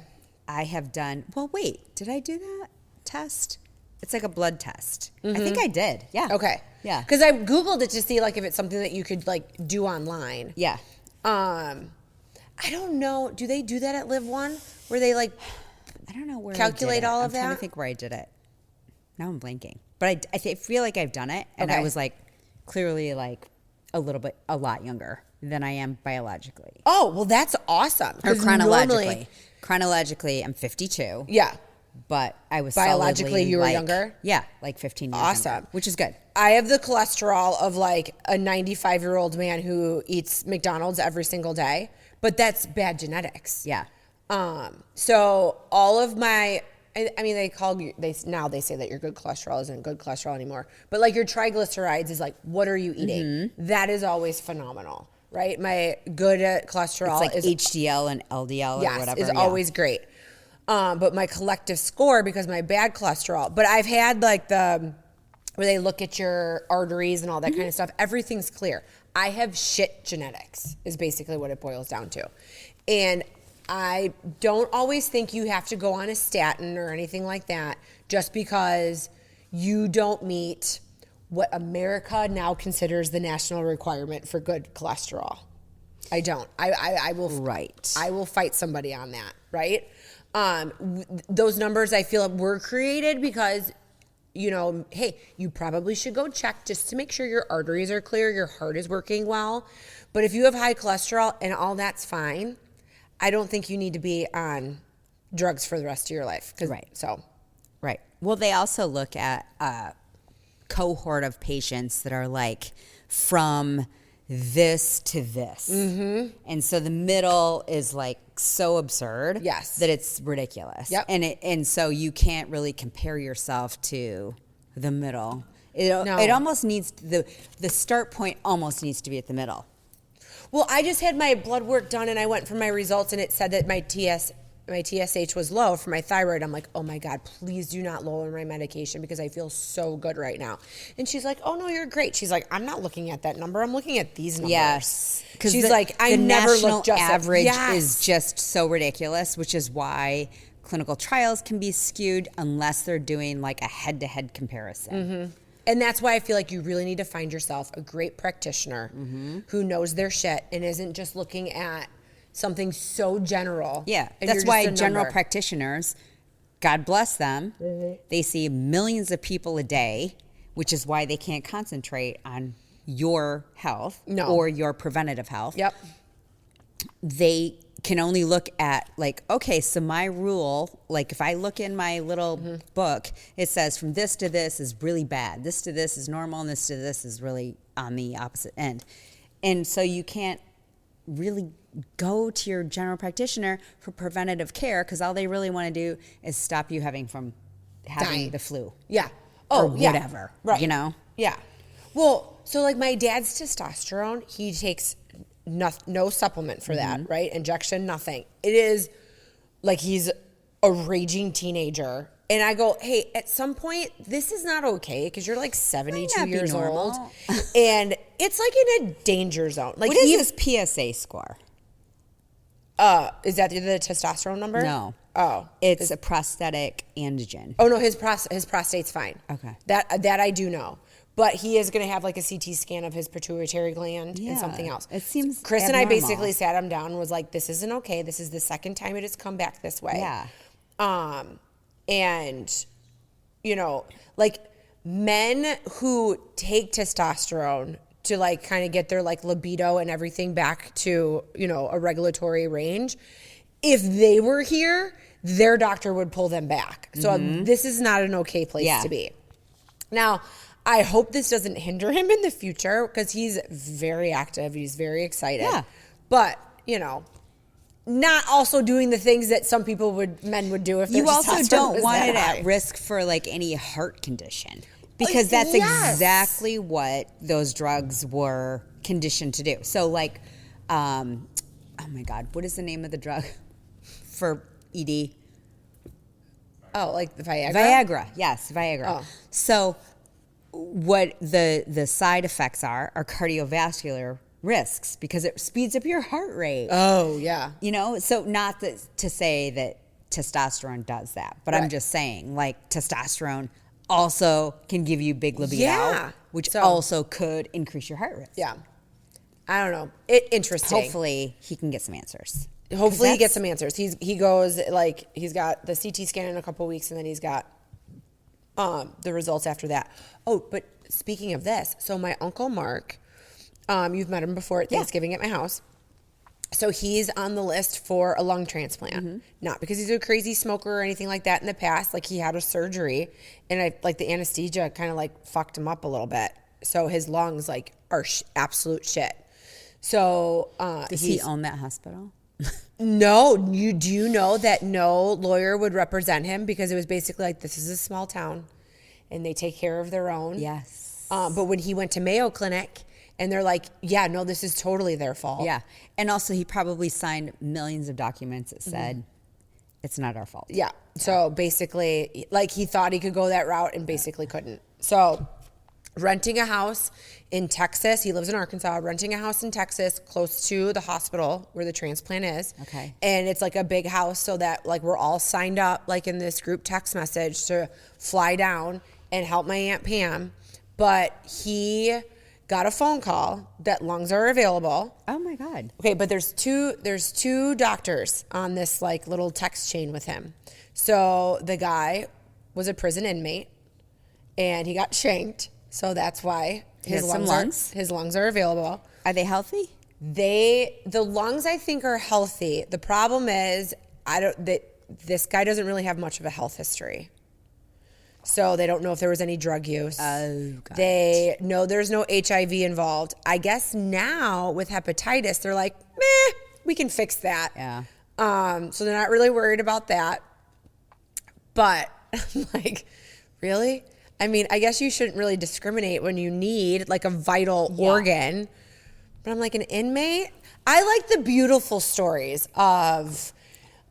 I have done. Well, wait. Did I do that test? It's like a blood test. I think I did. Yeah. Okay. Yeah. Because I Googled it to see like if it's something that you could like do online. Yeah. I don't know. Do they do that at Live One where they like? I don't know where calculate I did it. all of I'm trying that. to think where I did it. Now I'm blanking. But I feel like I've done it, and I was like clearly like a lot younger than I am biologically. Oh, well, that's awesome. Or chronologically. Chronologically, I'm 52. Yeah. But I was biologically you were younger? Yeah, like 15 years Awesome. younger, which is good. I have the cholesterol of like a 95-year-old man who eats McDonald's every single day, but that's bad genetics. Yeah. So all of my, I mean, now they say that your good cholesterol isn't good cholesterol anymore, but like your triglycerides is like, what are you eating? That is always phenomenal, right? My good cholesterol it's like HDL and LDL or whatever. is always great. But my collective score, because my bad cholesterol, but I've had like where they look at your arteries and all that kind of stuff. Everything's clear. I have shit genetics is basically what it boils down to. And I don't always think you have to go on a statin or anything like that just because you don't meet what America now considers the national requirement for good cholesterol. I don't. I will. Right. I will fight somebody on that. Right. Those numbers I feel were created because, you know, hey, you probably should go check just to make sure your arteries are clear, your heart is working well. But if you have high cholesterol and all that's fine, I don't think you need to be on drugs for the rest of your life. Right. So. Right. Well, they also look at a cohort of patients that are like from this to this. And so the middle is like so absurd that it's ridiculous. Yep. And so you can't really compare yourself to the middle. It almost needs the start point almost needs to be at the middle. Well, I just had my blood work done and I went for my results and it said that my TSH was low for my thyroid. I'm like, oh my God, please do not lower my medication because I feel so good right now. And she's like, oh no, you're great. She's like, I'm not looking at that number. I'm looking at these numbers. Yes. She's like, I never look just average is just so ridiculous, which is why clinical trials can be skewed unless they're doing like a head-to-head comparison. And that's why I feel like you really need to find yourself a great practitioner who knows their shit and isn't just looking at something so general. Yeah, and that's you're why just a general number. practitioners, God bless them, they see millions of people a day, which is why they can't concentrate on your health or your preventative health. Yep. They can only look at like, okay, so my rule, like if I look in my little book, it says from this to this is really bad. This to this is normal and this to this is really on the opposite end. And so you can't really go to your general practitioner for preventative care, because all they really want to do is stop you having Dying. the flu. Yeah. Or whatever. Right. You know? Yeah. Well, so like my dad's testosterone, he takes no supplement for that, right? Injection, nothing. It is like he's a raging teenager. And I go, hey, at some point, this is not okay because you're like 72 years old. And it's like in a danger zone. Like, what is his PSA score? Is that the testosterone number? No. Oh. It's a prosthetic antigen. Oh, no, his prostate's fine. Okay. That I do know. But he is going to have like a CT scan of his pituitary gland and something else. It seems Chris abnormal. and I basically sat him down and was like, this isn't okay. This is the second time it has come back this way. Yeah. And, you know, like men who take testosterone to like kind of get their like libido and everything back to, you know, a regulatory range, if they were here, their doctor would pull them back. So this is not an okay place to be. Now, I hope this doesn't hinder him in the future because he's very active. He's very excited. Yeah. But, you know, not also doing the things that some men would do if their You also testosterone don't was want that it high. at risk for like any heart condition, because that's Yes. exactly what those drugs were conditioned to do. So like, oh my God, what is the name of the drug for ED? Oh, like the Viagra? Viagra, yes, Viagra. Oh. So what the side effects are cardiovascular risks, because it speeds up your heart rate. Oh, yeah. You know, so not to say that testosterone does that, but I'm just saying, like, testosterone also can give you big libido, which also could increase your heart rate. Yeah. I don't know. Interesting. Hopefully he can get some answers. Hopefully he gets some answers. He goes, like, he's got the CT scan in a couple weeks, and then he's got the results after that. Oh, but speaking of this, so my Uncle Mark, you've met him before at Thanksgiving at my house. So he's on the list for a lung transplant. Not because he's a crazy smoker or anything like that in the past. Like, he had a surgery, and the anesthesia kind of like fucked him up a little bit. So his lungs like are absolute shit. So does he own that hospital? No, do you know that no lawyer would represent him because it was basically like, this is a small town and they take care of their own. Yes. But when he went to Mayo Clinic and they're like, yeah, no, this is totally their fault. Yeah. And also he probably signed millions of documents that said it's not our fault. Yeah. So basically, like, he thought he could go that route and basically couldn't. So renting a house in Texas, he lives in Arkansas, renting a house in Texas close to the hospital where the transplant is. Okay. And it's like a big house so that like we're all signed up like in this group text message to fly down and help my Aunt Pam. But he got a phone call that lungs are available. Oh my God. Okay, but there's two doctors on this like little text chain with him. So the guy was a prison inmate and he got shanked. So that's why his lungs are available. Are they healthy? The lungs I think are healthy. The problem is this guy doesn't really have much of a health history. So they don't know if there was any drug use. Oh, God. They know there's no HIV involved. I guess now with hepatitis, they're like, meh, we can fix that. Yeah. So they're not really worried about that. But like, really? I mean, I guess you shouldn't really discriminate when you need like a vital organ. But I'm like, an inmate? I like the beautiful stories of,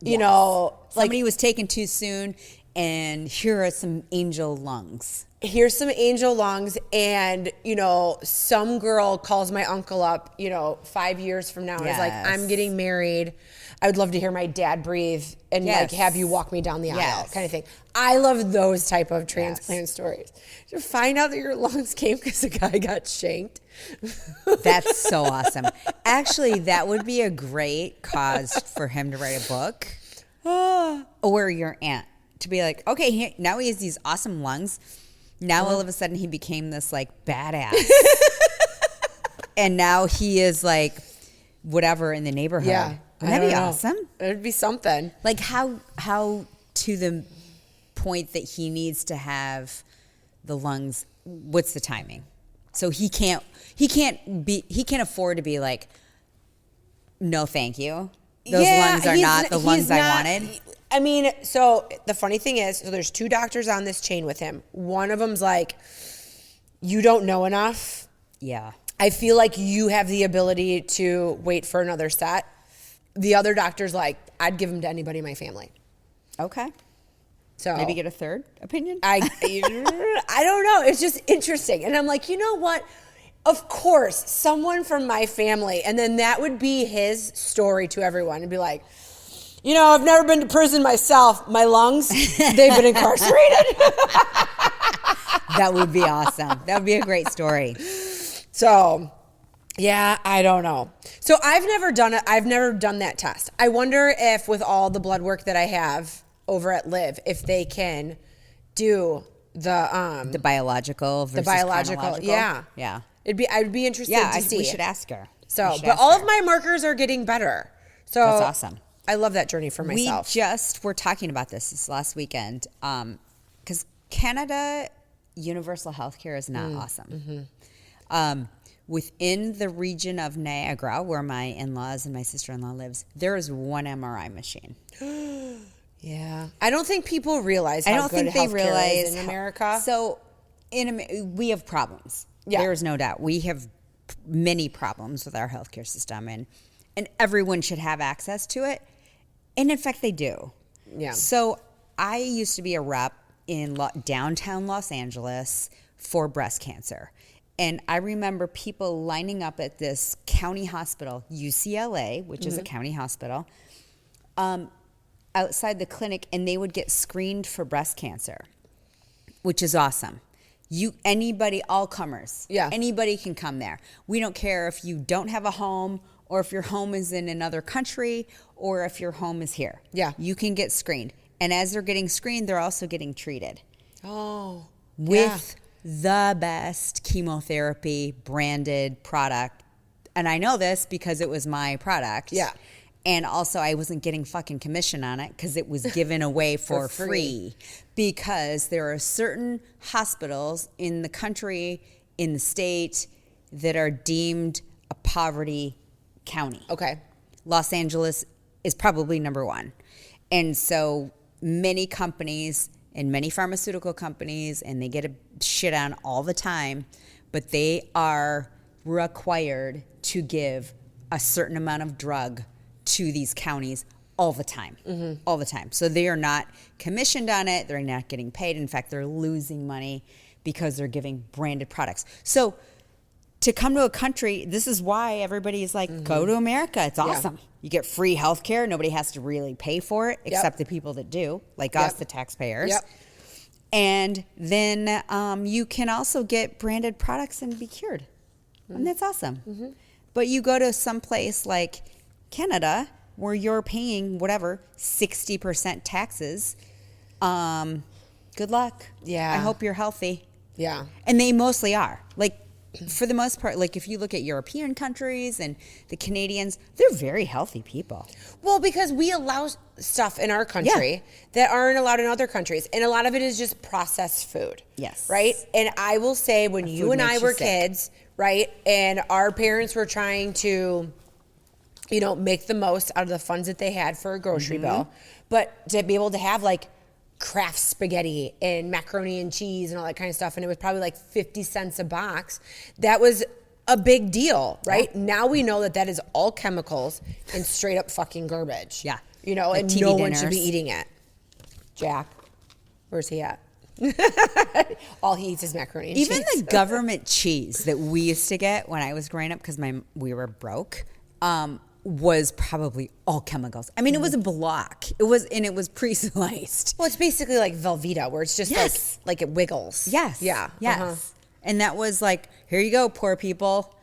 you know, like somebody was taken too soon, and here are some angel lungs. Here's some angel lungs, and, you know, some girl calls my uncle up, you know, 5 years from now and is like, I'm getting married. I would love to hear my dad breathe and like have you walk me down the aisle kind of thing. I love those type of transplant stories. To find out that your lungs came because a guy got shanked. That's so awesome. Actually, that would be a great cause for him to write a book. Or your aunt. To be like, okay, now he has these awesome lungs. Now all of a sudden he became this like badass. And now he is like whatever in the neighborhood. Yeah. Wouldn't that be awesome? It'd be something. Like how to the point that he needs to have the lungs, what's the timing? So he can't afford to be like, no, thank you. Those ones are not the ones I wanted. I mean, so the funny thing is, so there's 2 doctors on this chain with him. One of them's like, you don't know enough. Yeah. I feel like you have the ability to wait for another set. The other doctor's like, I'd give him to anybody in my family. Okay. So maybe get a third opinion? I don't know. It's just interesting. And I'm like, you know what? Of course, someone from my family. And then that would be his story to everyone. And be like, you know, I've never been to prison myself. My lungs, they've been incarcerated. That would be awesome. That would be a great story. So, yeah, I don't know. So I've never done it. I've never done that test. I wonder if with all the blood work that I have over at Live, if they can do the biological versus chronological. Yeah. Yeah. I'd be interested to see. We should ask her. So, but all of my markers are getting better. So that's awesome. I love that journey for myself. We just were talking about this last weekend because Canada universal healthcare is not awesome. Mm-hmm. Within the region of Niagara, where my in-laws and my sister-in-law lives, there is one MRI machine. Yeah, I don't think people realize how good healthcare is in America. So, we have problems. Yeah. There is no doubt. We have many problems with our healthcare system, and everyone should have access to it. And in fact, they do. Yeah. So I used to be a rep in downtown Los Angeles for breast cancer. And I remember people lining up at this county hospital, UCLA, which is a county hospital, outside the clinic, and they would get screened for breast cancer, which is awesome. Anybody, all comers. Yeah. Anybody can come there. We don't care if you don't have a home or if your home is in another country or if your home is here. Yeah. You can get screened. And as they're getting screened, they're also getting treated. Oh. With the best chemotherapy branded product. And I know this because it was my product. Yeah. And also I wasn't getting fucking commission on it because it was given away for free. Because there are certain hospitals in the country, in the state, that are deemed a poverty county. Okay. Los Angeles is probably number 1. And so many companies and many pharmaceutical companies, and they get a shit on all the time, but they are required to give a certain amount of drug to these counties all the time. Mm-hmm. All the time. So they are not commissioned on it. They're not getting paid. In fact, they're losing money because they're giving branded products. So to come to a country, this is why everybody is like, go to America. It's awesome. Yeah. You get free health care. Nobody has to really pay for it except the people that do, like us, the taxpayers. Yep. And then you can also get branded products and be cured. Mm-hmm. And that's awesome. Mm-hmm. But you go to some place like Canada where you're paying whatever 60% taxes. Good luck. Yeah. I hope you're healthy. Yeah. And they mostly are. Like, for the most part, like if you look at European countries and the Canadians, they're very healthy people. Well, because we allow stuff in our country that aren't allowed in other countries. And a lot of it is just processed food. Yes. Right? And I will say when you and I were kids, right, and our parents were trying to, you know, make the most out of the funds that they had for a grocery bill, but to be able to have like Kraft spaghetti and macaroni and cheese and all that kind of stuff, and it was probably like 50 cents a box. That was a big deal, right? Yeah. Now we know that is all chemicals and straight up fucking garbage. Yeah. You know, like and no one should be eating it. Jack, where's he at? All he eats is macaroni and cheese. Even the government cheese that we used to get when I was growing up, because we were broke, was probably all chemicals. I mean, it was a block. It was pre-sliced. Well, it's basically like Velveeta, where it's just like it wiggles. Yes. Yeah. Yes. Uh-huh. And that was like, here you go, poor people.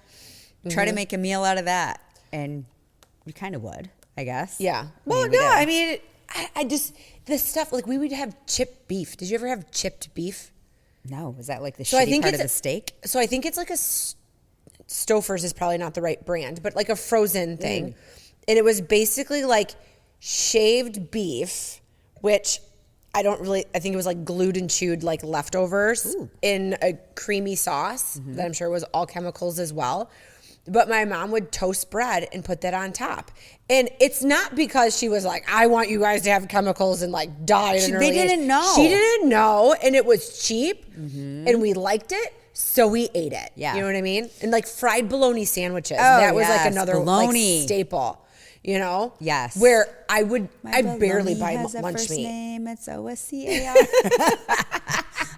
Try to make a meal out of that. And you kind of would, I guess. Yeah. Well, no, I mean, I just, the stuff, like we would have chipped beef. Did you ever have chipped beef? No. Was that like the shitty part of the steak? So I think it's like a Stouffer's is probably not the right brand, but like a frozen thing. And it was basically like shaved beef, which I think it was like glued and chewed like leftovers in a creamy sauce that I'm sure was all chemicals as well. But my mom would toast bread and put that on top. And it's not because she was like, I want you guys to have chemicals and like die at an early age. They didn't know. She didn't know. And it was cheap and we liked it. So we ate it. Yeah. You know what I mean? And like fried bologna sandwiches. Oh, that was like yes, another bologna. like staple. You know? Yes. Where I barely bologna buy has a lunch first meat. name. It's OSCAR.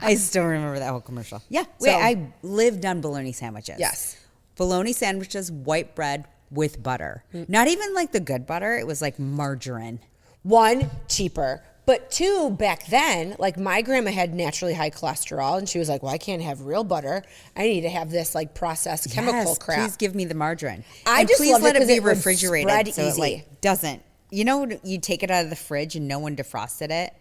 I still remember that whole commercial. Yeah. So- I lived on bologna sandwiches. Yes. Bologna sandwiches, white bread with butter. Not even like the good butter. It was like margarine. One, cheaper. But two, back then, like my grandma had naturally high cholesterol and she was like, well, I can't have real butter. I need to have this like processed chemical crap. Please give me the margarine. I And just please loved let it it 'cause be it would refrigerated spread so easy. it like doesn't. You know, you take it out of the fridge and no one defrosted it,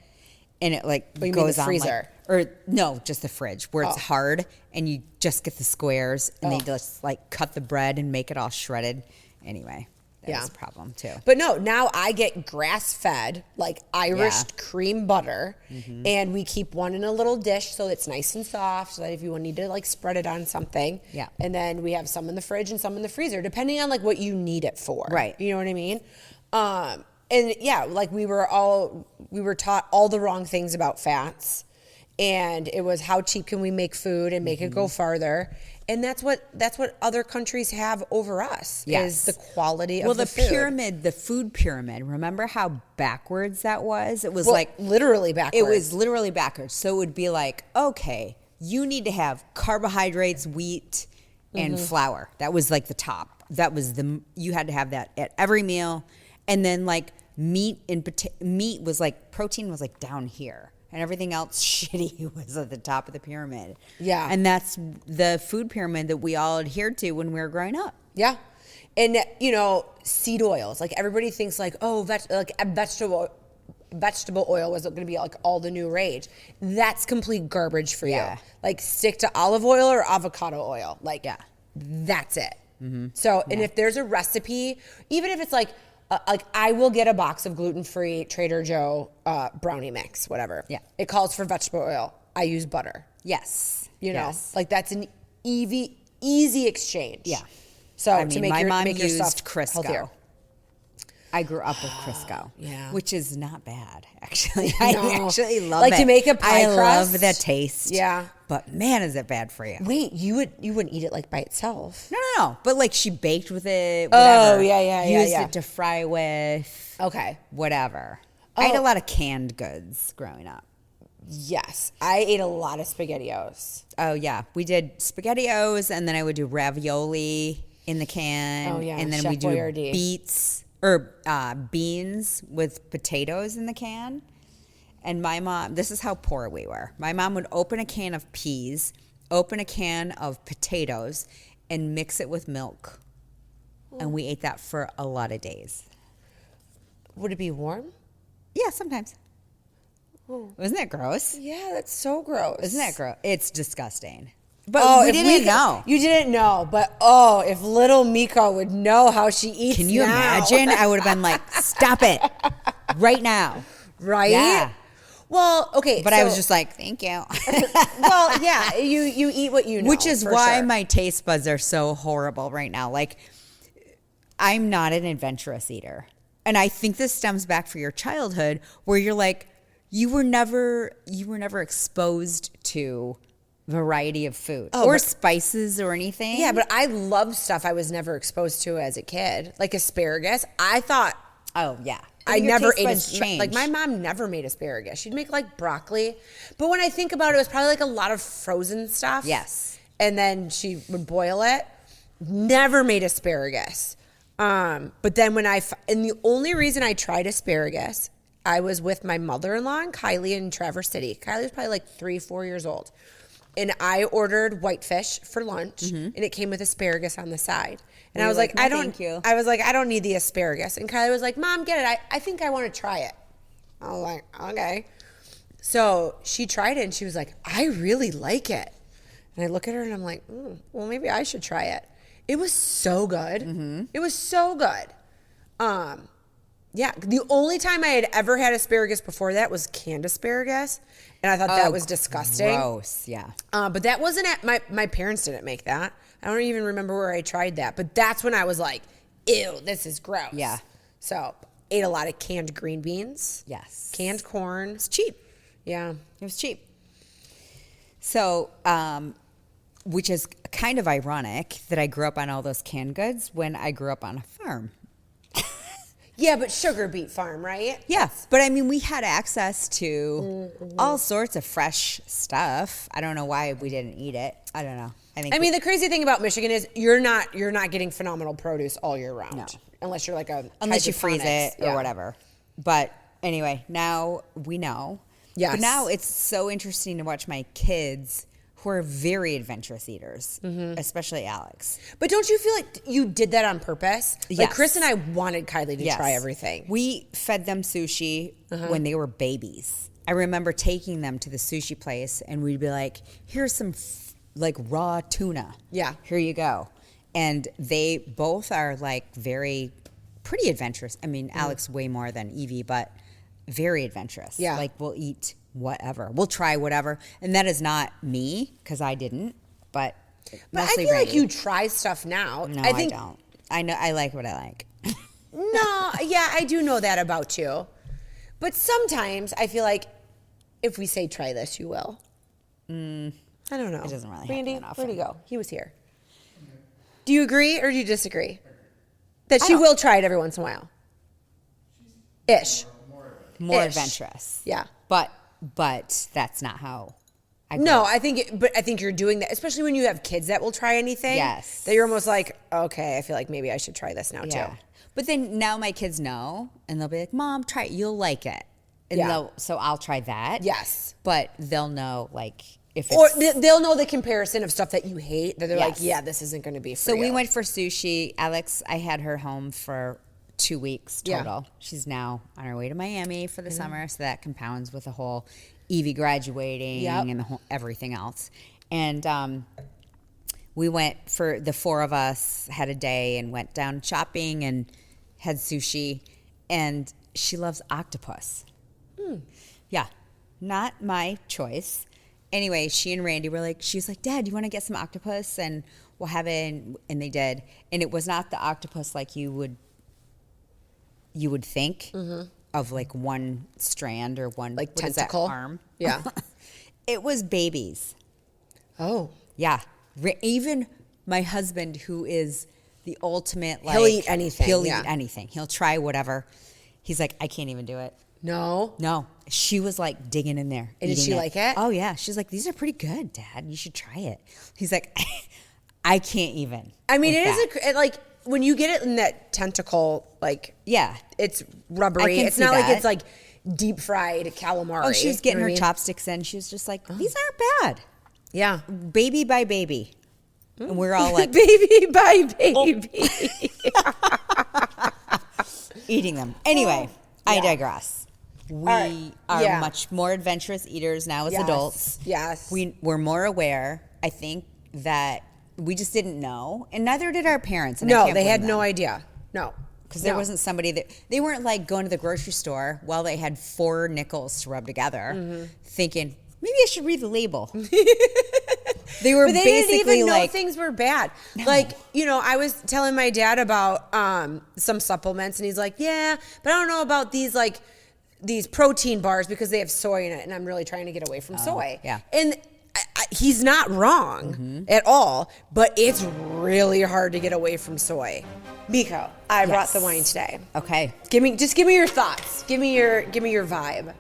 and it like you mean goes the on freezer? or no, just the fridge where it's hard and you just get the squares and they just like cut the bread and make it all shredded. Anyway, that's a problem too. But no, now I get grass-fed, like Irish cream butter, and we keep one in a little dish so it's nice and soft, so that if you need to like spread it on something, and then we have some in the fridge and some in the freezer, depending on like what you need it for. Right. You know what I mean? And yeah, like we were taught all the wrong things about fats, and it was how cheap can we make food and make it go farther. And that's what other countries have over us is the quality of the food. pyramid, the food pyramid. Remember how backwards that was? It was like literally backwards. It was literally backwards. So it would be like, okay, you need to have carbohydrates, wheat, and flour. That was like the top. That was you had to have that at every meal. And then like meat was like, protein was like down here. And everything else shitty was at the top of the pyramid. Yeah. And that's the food pyramid that we all adhered to when we were growing up. Yeah. And, you know, seed oils. Like, everybody thinks, like, oh, vegetable oil was going to be, like, all the new rage. That's complete garbage for you. Like, stick to olive oil or avocado oil. Like, that's it. So, and if there's a recipe, even if it's, like I will get a box of gluten-free Trader Joe brownie mix, whatever. Yeah. It calls for vegetable oil. I use butter. Yes. You know, like that's an easy exchange. Yeah. So I mean, to make my mom your used stuff Crisco. healthier. I grew up with Crisco, which is not bad, actually. No. I actually love like it. to make a pie I crust. love the taste. Yeah. But man, is it bad for you. Wait, you wouldn't eat it like by itself. No. But like she baked with it, whatever. Oh, yeah. Used it to fry with. Okay. Whatever. I ate a lot of canned goods growing up. Yes. I ate a lot of SpaghettiOs. Oh, yeah. We did SpaghettiOs, and then I would do ravioli in the can. Oh, yeah. And then Chef we do Boyardee. beans with potatoes in the can. And my mom, this is how poor we were. My mom would open a can of peas, open a can of potatoes, and mix it with milk. And we ate that for a lot of days. Would it be warm? Yeah, sometimes. Wasn't that gross? Yeah, that's so gross. Isn't that gross? It's disgusting. But we didn't know. You didn't know. But, if little Meko would know how she eats Can you now. imagine? I would have been like, stop it right now. Right? Yeah. Well, okay. But I was just like, thank you. Well, yeah, you eat what you know. Which is why my taste buds are so horrible right now. Like, I'm not an adventurous eater. And I think this stems back for your childhood where you're like, you were never exposed to variety of food or spices or anything. Yeah, but I love stuff I was never exposed to as a kid. Like asparagus. I thought oh, yeah. I never ate like my mom never made asparagus. She'd make like broccoli. But when I think about it, it was probably like a lot of frozen stuff. Yes. And then she would boil it. Never made asparagus. But then and the only reason I tried asparagus, I was with my mother-in-law and Kylie in Traverse City. Kylie was probably like 3-4 years old. And I ordered whitefish for lunch, and it came with asparagus on the side. And I was like, no, thank you. I was like, I don't need the asparagus. And Kylie was like, Mom, get it. I think I want to try it. I was like, okay. So she tried it, and she was like, I really like it. And I look at her, and I'm like, well, maybe I should try it. It was so good. It was so good. Yeah, the only time I had ever had asparagus before that was canned asparagus, and I thought that was disgusting. Gross, yeah. But that wasn't at my parents didn't make that. I don't even remember where I tried that, but that's when I was like, ew, this is gross. Yeah. So ate a lot of canned green beans. Yes. Canned corn. It's cheap. Yeah. It was cheap. So, which is kind of ironic that I grew up on all those canned goods when I grew up on a farm. Yeah, but sugar beet farm, right? Yeah, but I mean, we had access to all sorts of fresh stuff. I don't know why we didn't eat it. I don't know. I mean, the crazy thing about Michigan is you're not getting phenomenal produce all year round. No. Unless you're like unless you freeze it or yeah. whatever. But anyway, now we know. Yes. But now it's so interesting to watch my kids who are very adventurous eaters, especially Alex. But don't you feel like you did that on purpose? Like Yes. Chris and I wanted Kylie to try everything. We fed them sushi when they were babies. I remember taking them to the sushi place and we'd be like, here's some like raw tuna. Yeah. Here you go. And they both are like pretty adventurous. I mean, Alex way more than Evie, but very adventurous. Yeah. Like we'll eat whatever. We'll try whatever. And that is not me because I didn't, but But I mostly feel like Randy. you try stuff now. No, I think, don't. I know. I like what I like. No, yeah, I do know that about you. But sometimes I feel like if we say try this, you will. I don't know. It doesn't really happen Randy, that often. where'd he go? He was here. Do you agree or do you disagree? That she will try it every once in a while. Ish. More Ish. adventurous. Yeah. But that's not how I grew No, up. I think you're doing that, especially when you have kids that will try anything. Yes. That you're almost like, okay, I feel like maybe I should try this now Yeah. too. But then now my kids know and they'll be like, Mom, try it. You'll like it. And Yeah. so I'll try that. Yes. But they'll know like if it's Or they'll know the comparison of stuff that you hate, that they're like, Yes. yeah, this isn't going to be for So you. we went for sushi. Alex, I had her home for 2 weeks Yeah. total. She's now on her way to Miami for the summer, so that compounds with the whole Evie graduating Yep. and the whole everything else. And we went for the four of us, had a day and went down shopping and had sushi. And she loves octopus. Yeah, not my choice. Anyway, she and Randy were like, she was like, Dad, you want to get some octopus? And we'll have it. And they did. And it was not the octopus like you would think of like one strand or one Like what is that, tentacle? arm. Yeah. It was babies. Oh. Yeah. Even my husband, who is the ultimate, like, He'll eat anything, He'll yeah. eat anything. He'll try whatever. He's like, I can't even do it. No. No, she was like digging in there. And did eating she like it? Oh yeah, she's like, these are pretty good, Dad. You should try it. He's like, I can't even. I mean, with it that. is like when you get it in that tentacle, like Yeah. it's rubbery. I can It's see not like that. it's like deep fried calamari. Oh, she was getting You know her what I mean? chopsticks in. She was just like, these aren't bad. Yeah. Baby by baby. And we're all like Baby by baby. eating them. Anyway, I digress. We right. are Yeah. much more adventurous eaters now as Yes. adults. Yes. We're more aware. I think that we just didn't know, and neither did our parents. And I No, can't they blame had them. no idea. No. Because there No. wasn't somebody that they weren't like going to the grocery store while they had 4 nickels to rub together, Mm-hmm. thinking maybe I should read the label. They were But they basically didn't even know like, things were bad. Like, you know, I was telling my dad about some supplements, and he's like, yeah, but I don't know about these, like, these protein bars because they have soy in it, and I'm really trying to get away from soy. yeah. And he's not wrong at all, but it's really hard to get away from soy. Meko, I brought the wine today. okay, Give me your thoughts. Give me your vibe.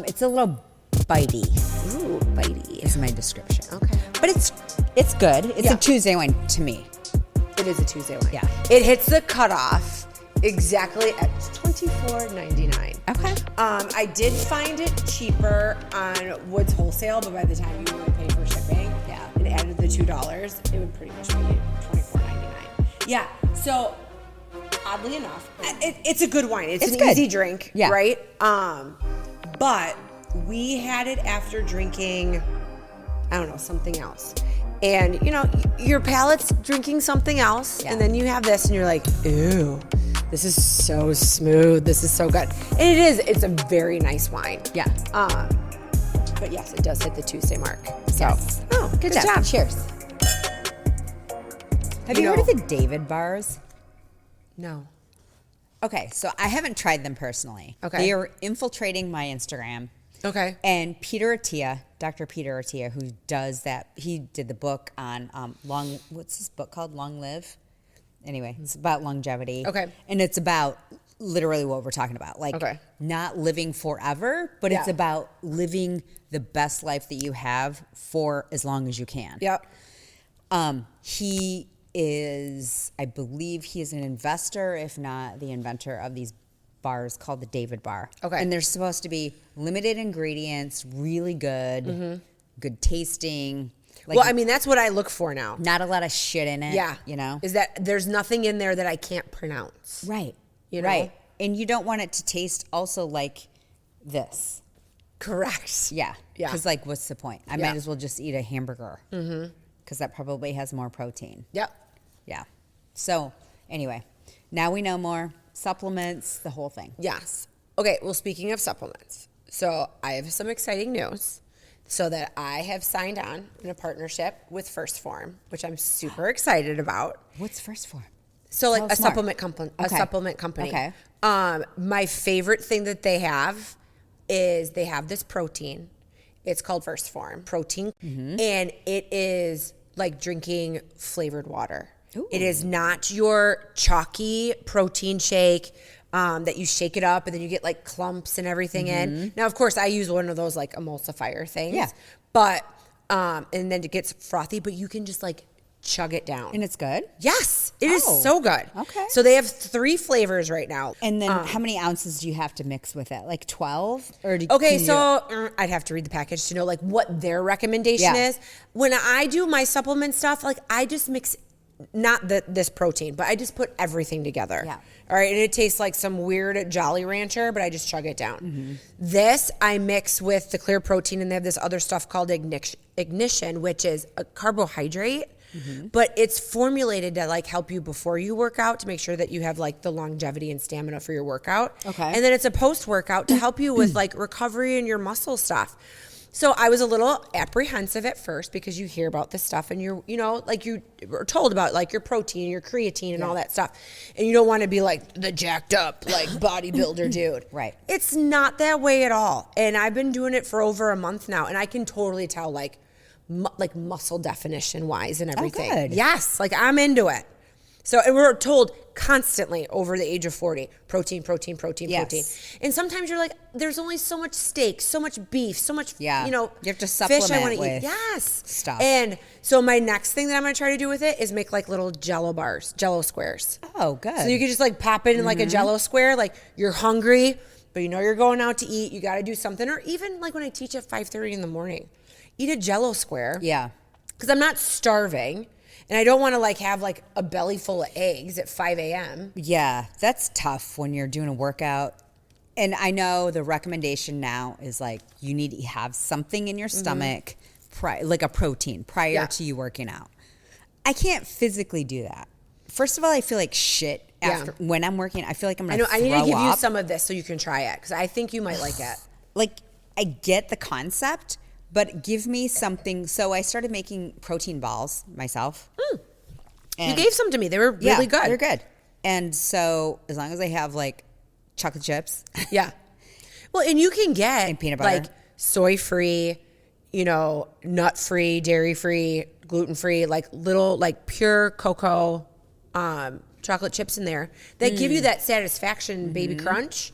it's a little bitey. Ooh, bitey. Is my description. Okay. But it's good. It's Yeah. a Tuesday wine to me. It is a Tuesday wine. Yeah. It hits the cutoff exactly at $24.99. Okay. I did find it cheaper on Woods Wholesale, but by the time you were paying for shipping, and added the $2, it would pretty much be $24.99. Yeah. So oddly enough, it's a good wine. It's an good. easy drink, Yeah. right? But we had it after drinking, I don't know, something else. And, you know, your palate's drinking something else, Yeah. and then you have this, and you're like, ew, This is so smooth. This is so good. And it's a very nice wine. Yeah. But yes, it does hit the Tuesday mark. So, Yes. good job. Cheers. Have you heard of the David bars? No. Okay, so I haven't tried them personally. Okay. They are infiltrating my Instagram. Okay. And Peter Attia, Dr. Peter Attia, who does that, he did the book on what's this book called? Long Live? Anyway, it's about longevity. Okay. And it's about literally what we're talking about. Like, not living forever, but it's about living the best life that you have for as long as you can. Yep. He is, I believe he is an investor, if not the inventor of these bars called the David Bar. Okay. And they're supposed to be limited ingredients, really good, good tasting. Like, Well, I mean, that's what I look for now. not a lot of shit in it. Yeah. You know? Is that there's nothing in there that I can't pronounce. Right. You know? Right. And you don't want it to taste also like this. Correct. Yeah. Yeah. Because, like, what's the point? I Yeah. might as well just eat a hamburger. Because that probably has more protein. Yep. Yeah. So, anyway, now we know more. Supplements, the whole thing. Yes. Okay, well, speaking of supplements, so I have some exciting news. So that I have signed on in a partnership with First Form, which I'm super excited about. What's First Form? So like Tell a us more. supplement company, Okay. a supplement company. Okay. My favorite thing that they have is they have this protein. It's called First Form protein, and it is like drinking flavored water. Ooh. It is not your chalky protein shake that you shake it up and then you get like clumps and everything in. Now, of course, I use one of those like emulsifier things. Yeah. But and then it gets frothy, but you can just like chug it down. And it's good? Yes, it is Oh, so good. okay. So they have 3 flavors right now. And then how many ounces do you have to mix with it? Like 12? Or Okay, can you- so I'd have to read the package to know like what their recommendation Yeah. is. When I do my supplement stuff, like I just mix not this protein, but I just put everything together. Yeah. All right, and it tastes like some weird Jolly Rancher, but I just chug it down. This I mix with the clear protein, and they have this other stuff called Ignition, which is a carbohydrate. But it's formulated to like help you before you work out to make sure that you have like the longevity and stamina for your workout. Okay. And then it's a post workout to help you with like recovery and your muscle stuff. So I was a little apprehensive at first because you hear about this stuff and you know, like you were told about like your protein, your creatine and all that stuff. And you don't want to be like the jacked up, like bodybuilder dude. Right. It's not that way at all. And I've been doing it for over a month now. And I can totally tell like muscle definition wise and everything. good. Yes. Like I'm into it. So, and we're told constantly over the age of 40, protein. Yes. And sometimes you're like, there's only so much steak, so much beef, so much, Yeah. you know, You have to fish I supplement want to eat. with Yes. stuff. And so my next thing that I'm going to try to do with it is make like little Jello bars, Jello squares. Oh, good. So you can just like pop it in like a Jello square, like you're hungry, but you know you're going out to eat, you got to do something. Or even like when I teach at 5:30 in the morning, eat a Jello square. Yeah. Because I'm not starving. And I don't want to like have like a belly full of eggs at 5 a.m. Yeah, that's tough when you're doing a workout. And I know the recommendation now is like you need to have something in your stomach, like a protein, prior to you working out. I can't physically do that. First of all, I feel like shit after when I'm working. I feel like I'm I gonna know. I need to give you up. some of this so you can try it because I think you might like it. Like I get the concept, but give me something. So I started making protein balls myself. You And- gave some to me. They were really good. They're good. And so as long as I have like chocolate chips, Yeah. Well, and you can get And peanut butter. like soy free, you know, nut free, dairy free, gluten free, like little like pure cocoa chocolate chips in there that give you that satisfaction baby crunch.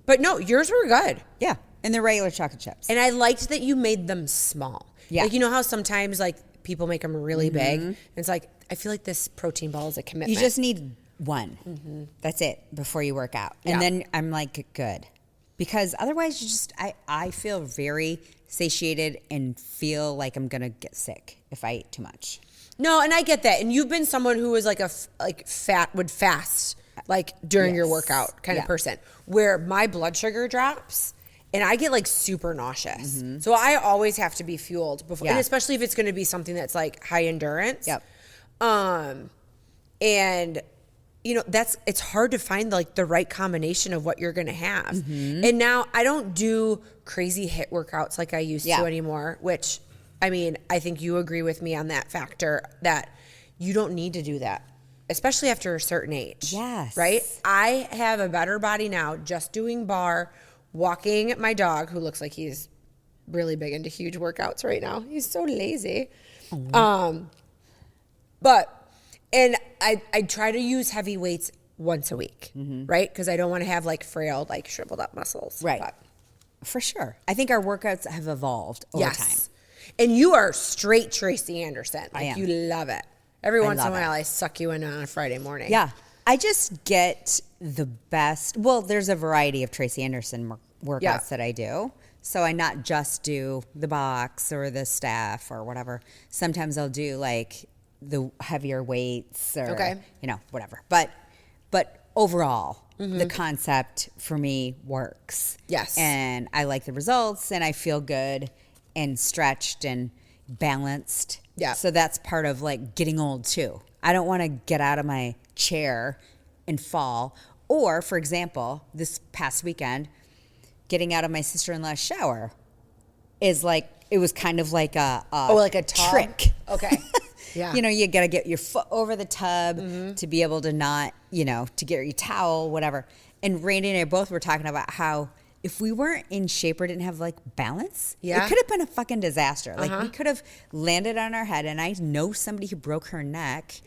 But no, yours were good. yeah, and they're regular chocolate chips. And I liked that you made them small. Yeah. Like, you know how sometimes like people make them really big? And it's like, I feel like this protein ball is a commitment. You just need one. That's it before you work out. And Yeah. then I'm like, good. Because otherwise you just, I feel very satiated and feel like I'm going to get sick if I eat too much. No, and I get that. And you've been someone who was like would fast like during your Yes. workout kind of Yeah. person where my blood sugar drops and I get like super nauseous. So I always have to be fueled before, Yeah. and especially if it's going to be something that's like high endurance. Yep. And it's hard to find like the right combination of what you're going to have. And now I don't do crazy HIIT workouts like I used to anymore, which I mean, I think you agree with me on that factor that you don't need to do that, especially after a certain age. Yes. Right? I have a better body now just doing bar, walking my dog, who looks like he's really big into huge workouts right now. He's so lazy. And I try to use heavy weights once a week, right? Because I don't want to have like frail, like shriveled up muscles. Right. But, for sure. I think our workouts have evolved over time. And you are straight Tracy Anderson. Like, I am. You love it. Every once in a while, I suck you in on a Friday morning. Yeah. I just get the best. Well, there's a variety of Tracy Anderson workouts that I do. So I not just do the box or the staff or whatever. Sometimes I'll do like the heavier weights or, whatever. But overall, the concept for me works. Yes. And I like the results and I feel good and stretched and balanced. Yeah. So that's part of like getting old too. I don't want to get out of my chair and fall. Or, for example, this past weekend, getting out of my sister-in-law's shower is like, it was kind of like a trick. Okay. Yeah. You got to get your foot over the tub to be able to not, to get your towel, whatever. And Randy and I both were talking about how if we weren't in shape or didn't have like balance, it could have been a fucking disaster. Like we could have landed on our head. And I know somebody who broke her neck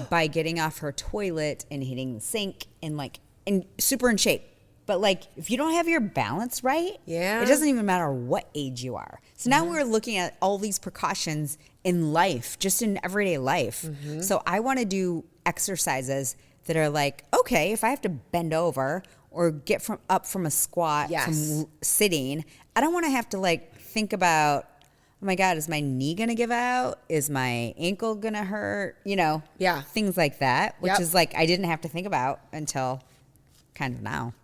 by getting off her toilet and hitting the sink and super in shape. But like, if you don't have your balance right, it doesn't even matter what age you are. So now we're looking at all these precautions in life, just in everyday life. So I want to do exercises that are like, okay, if I have to bend over or get up from a squat from sitting, I don't want to have to like think about, oh my God, is my knee going to give out? Is my ankle going to hurt? Things like that, which is like, I didn't have to think about until kind of now.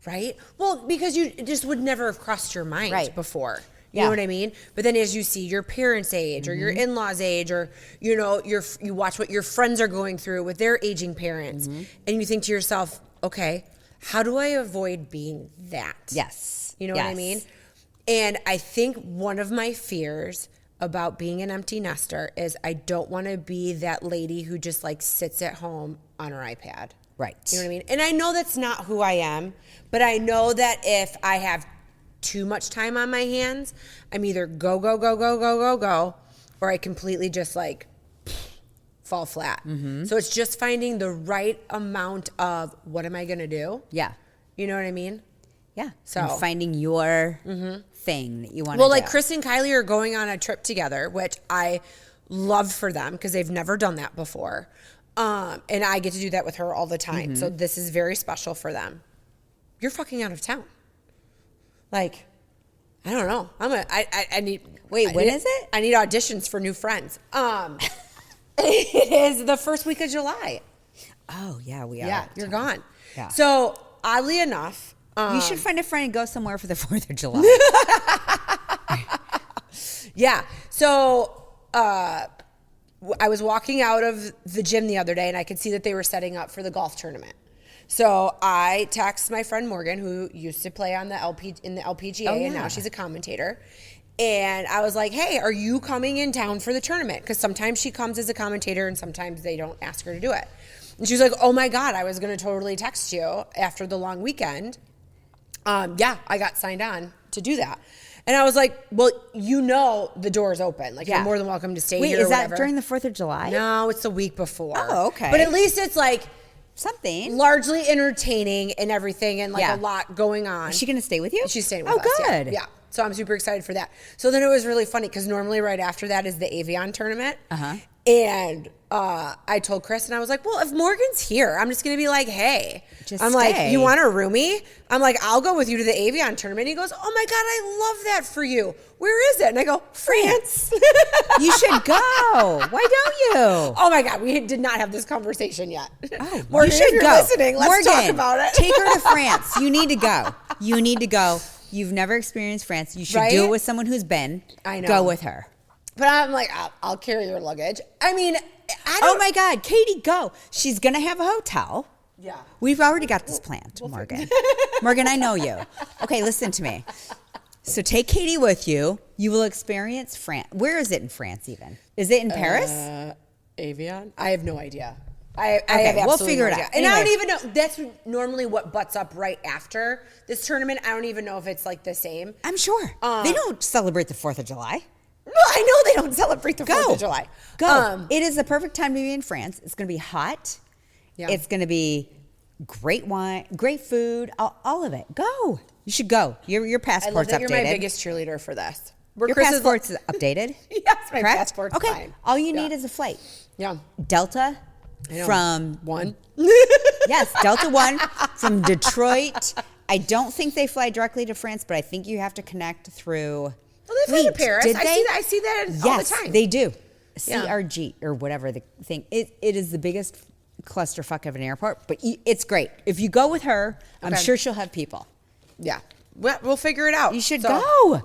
Right? Well, because it just would never have crossed your mind before. You Yeah. know what I mean? But then as you see your parents' age or your in-laws' age or, you know, you watch what your friends are going through with their aging parents and you think to yourself, okay, how do I avoid being that? Yes. You know what I mean? And I think one of my fears about being an empty nester is I don't want to be that lady who just like sits at home on her iPad. Right. You know what I mean? And I know that's not who I am, but I know that if I have too much time on my hands, I'm either go, or I completely just like fall flat. So it's just finding the right amount of what am I going to do? Yeah. You know what I mean? Yeah. So and finding your thing that you want to do. Well, like Chris and Kylie are going on a trip together, which I love for them because they've never done that before. And I get to do that with her all the time. So this is very special for them. You're fucking out of town. Like, I don't know. I need. Wait, when is it? I need auditions for new friends. It is the first week of July. Oh, yeah, we are. Yeah, you're gone. Yeah. So oddly enough, you should find a friend and go somewhere for the 4th of July. Yeah. So I was walking out of the gym the other day and I could see that they were setting up for the golf tournament. So I text my friend Morgan, who used to play on the LPGA, and now she's a commentator. And I was like, hey, are you coming in town for the tournament? Because sometimes she comes as a commentator and sometimes they don't ask her to do it. And she was like, oh my God, I was going to totally text you after the long weekend. Yeah, I got signed on to do that. And I was like, well, you know the door's open. Like, you're more than welcome to stay here or whatever. Is that during the 4th of July? No, it's the week before. Oh, okay. But at least it's like something largely entertaining and everything and like a lot going on. Is she going to stay with you? She's staying with us. Oh, good. Yeah. So I'm super excited for that. So then it was really funny because normally right after that is the Avion tournament. And I told Chris and I was like, well, if Morgan's here, I'm just going to be like, hey. I'm like, you want a roomie? I'm like, I'll go with you to the Avion tournament. He goes, oh my God, I love that for you. Where is it? And I go, France. You should go. Why don't you? Oh my God, we did not have this conversation yet. Oh, Morgan, you should if you're go. listening, let's talk about it. Take her to France. You need to go. You need to go. You've never experienced France. You should do it with someone who's been. I know. Go with her. But I'm like, I'll carry your luggage. I mean, Oh my God, Katie, go. She's going to have a hotel. Yeah. We've already got this planned, Morgan. Morgan, I know you. Okay, listen to me. So take Katie with you. You will experience France. Where is it in France even? Is it in Paris? Avion? I have no idea. I Okay, have we'll absolutely figure no it idea. out. And I Anyway. don't even know. That's normally what butts up right after this tournament. I don't even know if it's like the same. I'm sure. They don't celebrate the 4th of July. No, I know they don't celebrate the 4th of July. Go. It is the perfect time to be in France. It's going to be hot. Yeah. It's going to be great wine, great food, all of it. Go. You should go. Your I love passport's that updated. you're my biggest cheerleader for this. Your passport's updated? Yes, my correct? passport's okay. fine. All you need is a flight. Yeah. Delta from one. Yes, Delta One from Detroit. I don't think they fly directly to France, but I think you have to connect through. Well, they fly to Wait, Paris. did I they? see that. I see that all the time. Yes, they do. Yeah. CRG or whatever the thing. It is the biggest clusterfuck of an airport, but it's great. If you go with her, I'm Okay. sure she'll have people. Yeah. We'll figure it out. You should So, go.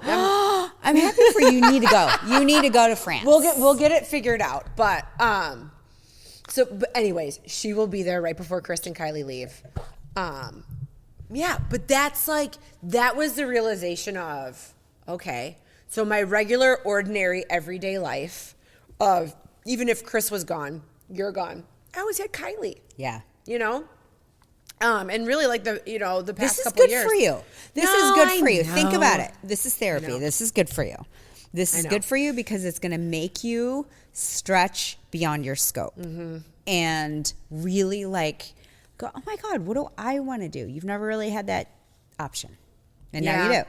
I'm happy for you. You need to go. You need to go to France. We'll get it figured out. But but anyways, she will be there right before Chris and Kylie leave. Yeah, but that was the realization of, okay, so my regular, ordinary, everyday life of even if Chris was gone, you're gone, I always had Kylie. Yeah. You know? And really like the past This is couple good years. for you. This No, is good for I you. Think know. about it. This is therapy. know. This is good for you. This I is know. good for you because it's going to make you stretch beyond your scope and really go, oh my God, what do I want to do? You've never really had that option. And now you do.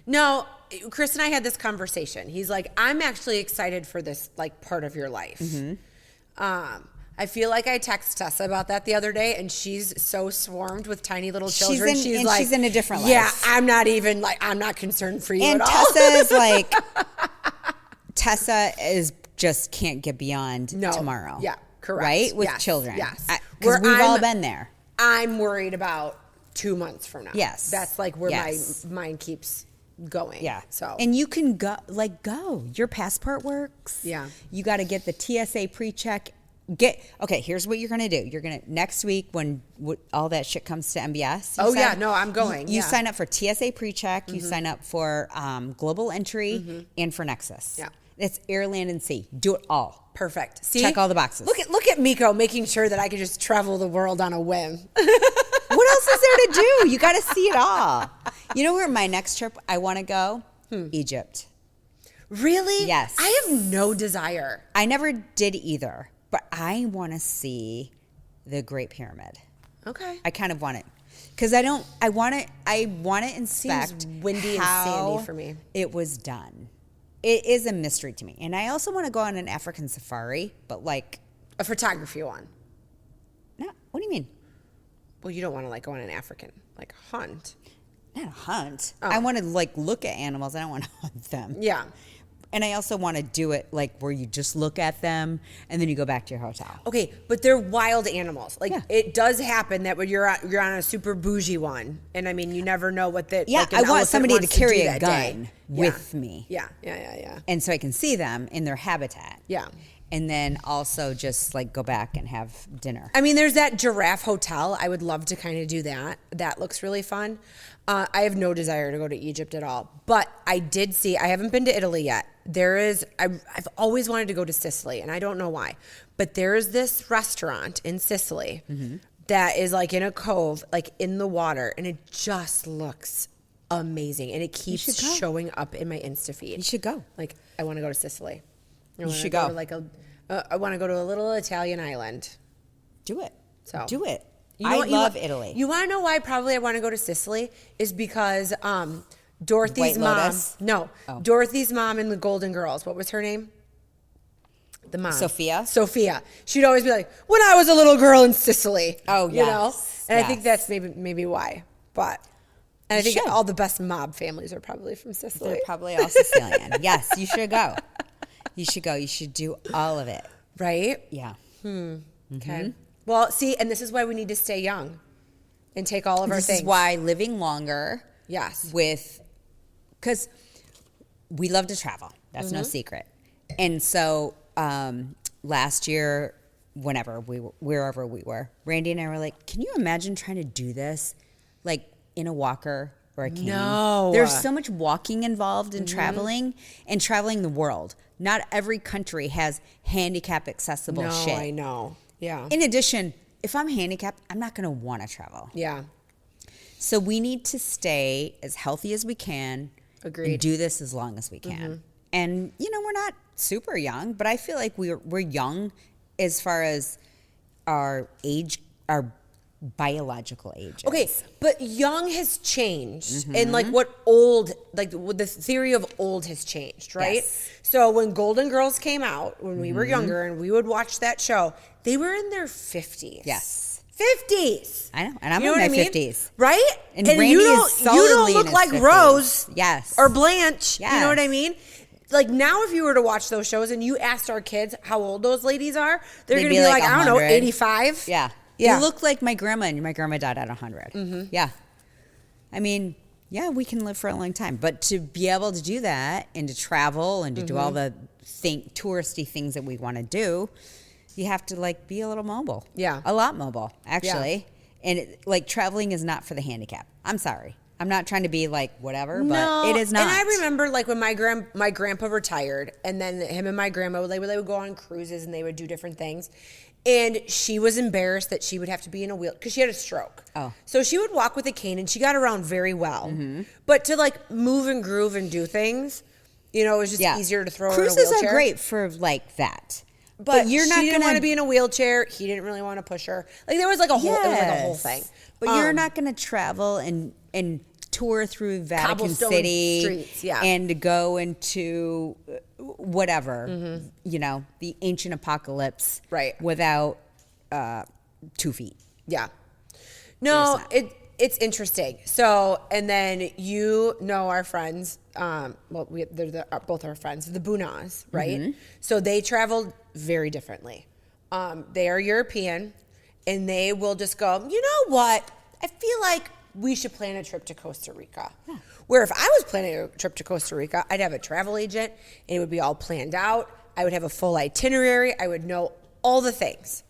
No, Chris and I had this conversation. He's like, I'm actually excited for this part of your life. I feel like I texted Tessa about that the other day, and she's so swarmed with tiny little children. She's in a different life. Yeah, I'm not concerned for you And at all. Tessa is just can't get beyond No. tomorrow. Yeah, correct. Right? With Yes, children. yes. Because we've all been there. I'm worried about 2 months from now. Yes. That's where Yes. my mind keeps going. Yeah. So And you can go. Your passport works. Yeah. You got to get the TSA pre-check. Okay, here's what you're going to do. You're going to, next week when all that shit comes to MBS. I'm going. You Yeah. sign up for TSA pre-check. You sign up for global entry and for Nexus. Yeah. It's air, land, and sea. Do it all. Perfect. See? Check all the boxes. Look at Meko making sure that I can just travel the world on a whim. What else is there to do? You got to see it all. You know where my next trip I want to go? Egypt. Really? Yes. I have no desire. I never did either, but I want to see the Great Pyramid. Okay. I kind of want it because I want to inspect Seems windy and how sandy for me. it was done. It is a mystery to me, and I also want to go on an African safari, but A photography one. no. What do you mean? Well, you don't want to go on an African hunt. Not a hunt. Oh. I want to look at animals. I don't want to hunt them. Yeah. And I also want to do it where you just look at them and then you go back to your hotel. Okay, but they're wild animals. Yeah. It does happen that when you're on a super bougie one, and I mean, you never know what that. Yeah, an I want elephant somebody to wants carry do a that day. gun Yeah. with me. Yeah. And so I can see them in their habitat. Yeah. And then also just go back and have dinner. I mean, there's that giraffe hotel. I would love to kind of do that. That looks really fun. I have no desire to go to Egypt at all. But I did see, I haven't been to Italy yet. I've always wanted to go to Sicily, and I don't know why. But there is this restaurant in Sicily that is in a cove, in the water, and it just looks amazing. And it keeps should go. showing up in my Insta feed. You should go. I want to go to Sicily. You should go. I want to go to a little Italian island. Do it. So do it. You know I what- love Italy. You want to know why probably I want to go to Sicily is because Dorothy's White mom. Lotus? No, Oh. Dorothy's mom in the Golden Girls. What was her name? The mom. Sophia? Sophia. She'd always be like, "When I was a little girl in Sicily." Oh, you know. yes, And I think yes. that's maybe why. But and I You think should. all the best mob families are probably from Sicily. They're probably all Sicilian. Yes, you should go. You should go. You should do all of it. Right? Yeah. Okay. Well, see, and this is why we need to stay young and take all of our This things. is why living longer. Yes. Because we love to travel. That's no secret. And so last year wherever we were. Randy and I were like, can you imagine trying to do this like in a walker or a cane? No. There's so much walking involved in traveling and traveling the world. Not every country has handicap accessible shit. I know. Yeah. In addition, if I'm handicapped, I'm not going to want to travel. Yeah. So we need to stay as healthy as we can. Agreed. And do this as long as we can. And, we're not super young, but I feel like we're young as far as our age, our biological age. Okay, but young has changed, and like what old, like the theory of old has changed, right? Yes. So when Golden Girls came out, when we were younger and we would watch that show, they were in their 50s. Yes. 50s. I know, and I'm You know in what my I mean? 50s. Right? And Randy is solidly you don't in look his like 50s. Rose Yes. or Blanche. You know what I Yes. mean? Like now if you were to watch those shows and you asked our kids how old those ladies are, they're They'd going to be be like like, I don't know, 100. 85. Yeah. Yeah. You look like my grandma, and my grandma died at 100. Yeah. I mean, yeah, we can live for a long time. But to be able to do that and to travel and to do all the touristy things that we want to do, you have to like be a little mobile. Yeah. A lot mobile, actually. And traveling is not for the handicap. I'm sorry. I'm not trying to be like whatever, but it is not. And I remember like when my grandpa retired, and then him and my grandma, they would go on cruises and they would do different things. And she was embarrassed that she would have to be in a wheel because she had a stroke. Oh. So she would walk with a cane and she got around very well. But to like move and groove and do things, it was just easier to throw her in a wheelchair. Cruises are great for like that. But you're not she didn't gonna want to be in a wheelchair. He didn't really want to push her. Like there was like a whole, it was like a whole thing. But you're not going to travel and tour through Vatican Cobblestone City streets, yeah. and to go into whatever, the ancient apocalypse, Right. without 2 feet. Yeah. No, it's interesting. So, and then our friends, they're both our friends, the Bunas, right? So they traveled very differently. They are European, and they will just go, you know what? I feel like we should plan a trip to Costa Rica. Yeah. Where if I was planning a trip to Costa Rica, I'd have a travel agent, and it would be all planned out. I would have a full itinerary. I would know all the things.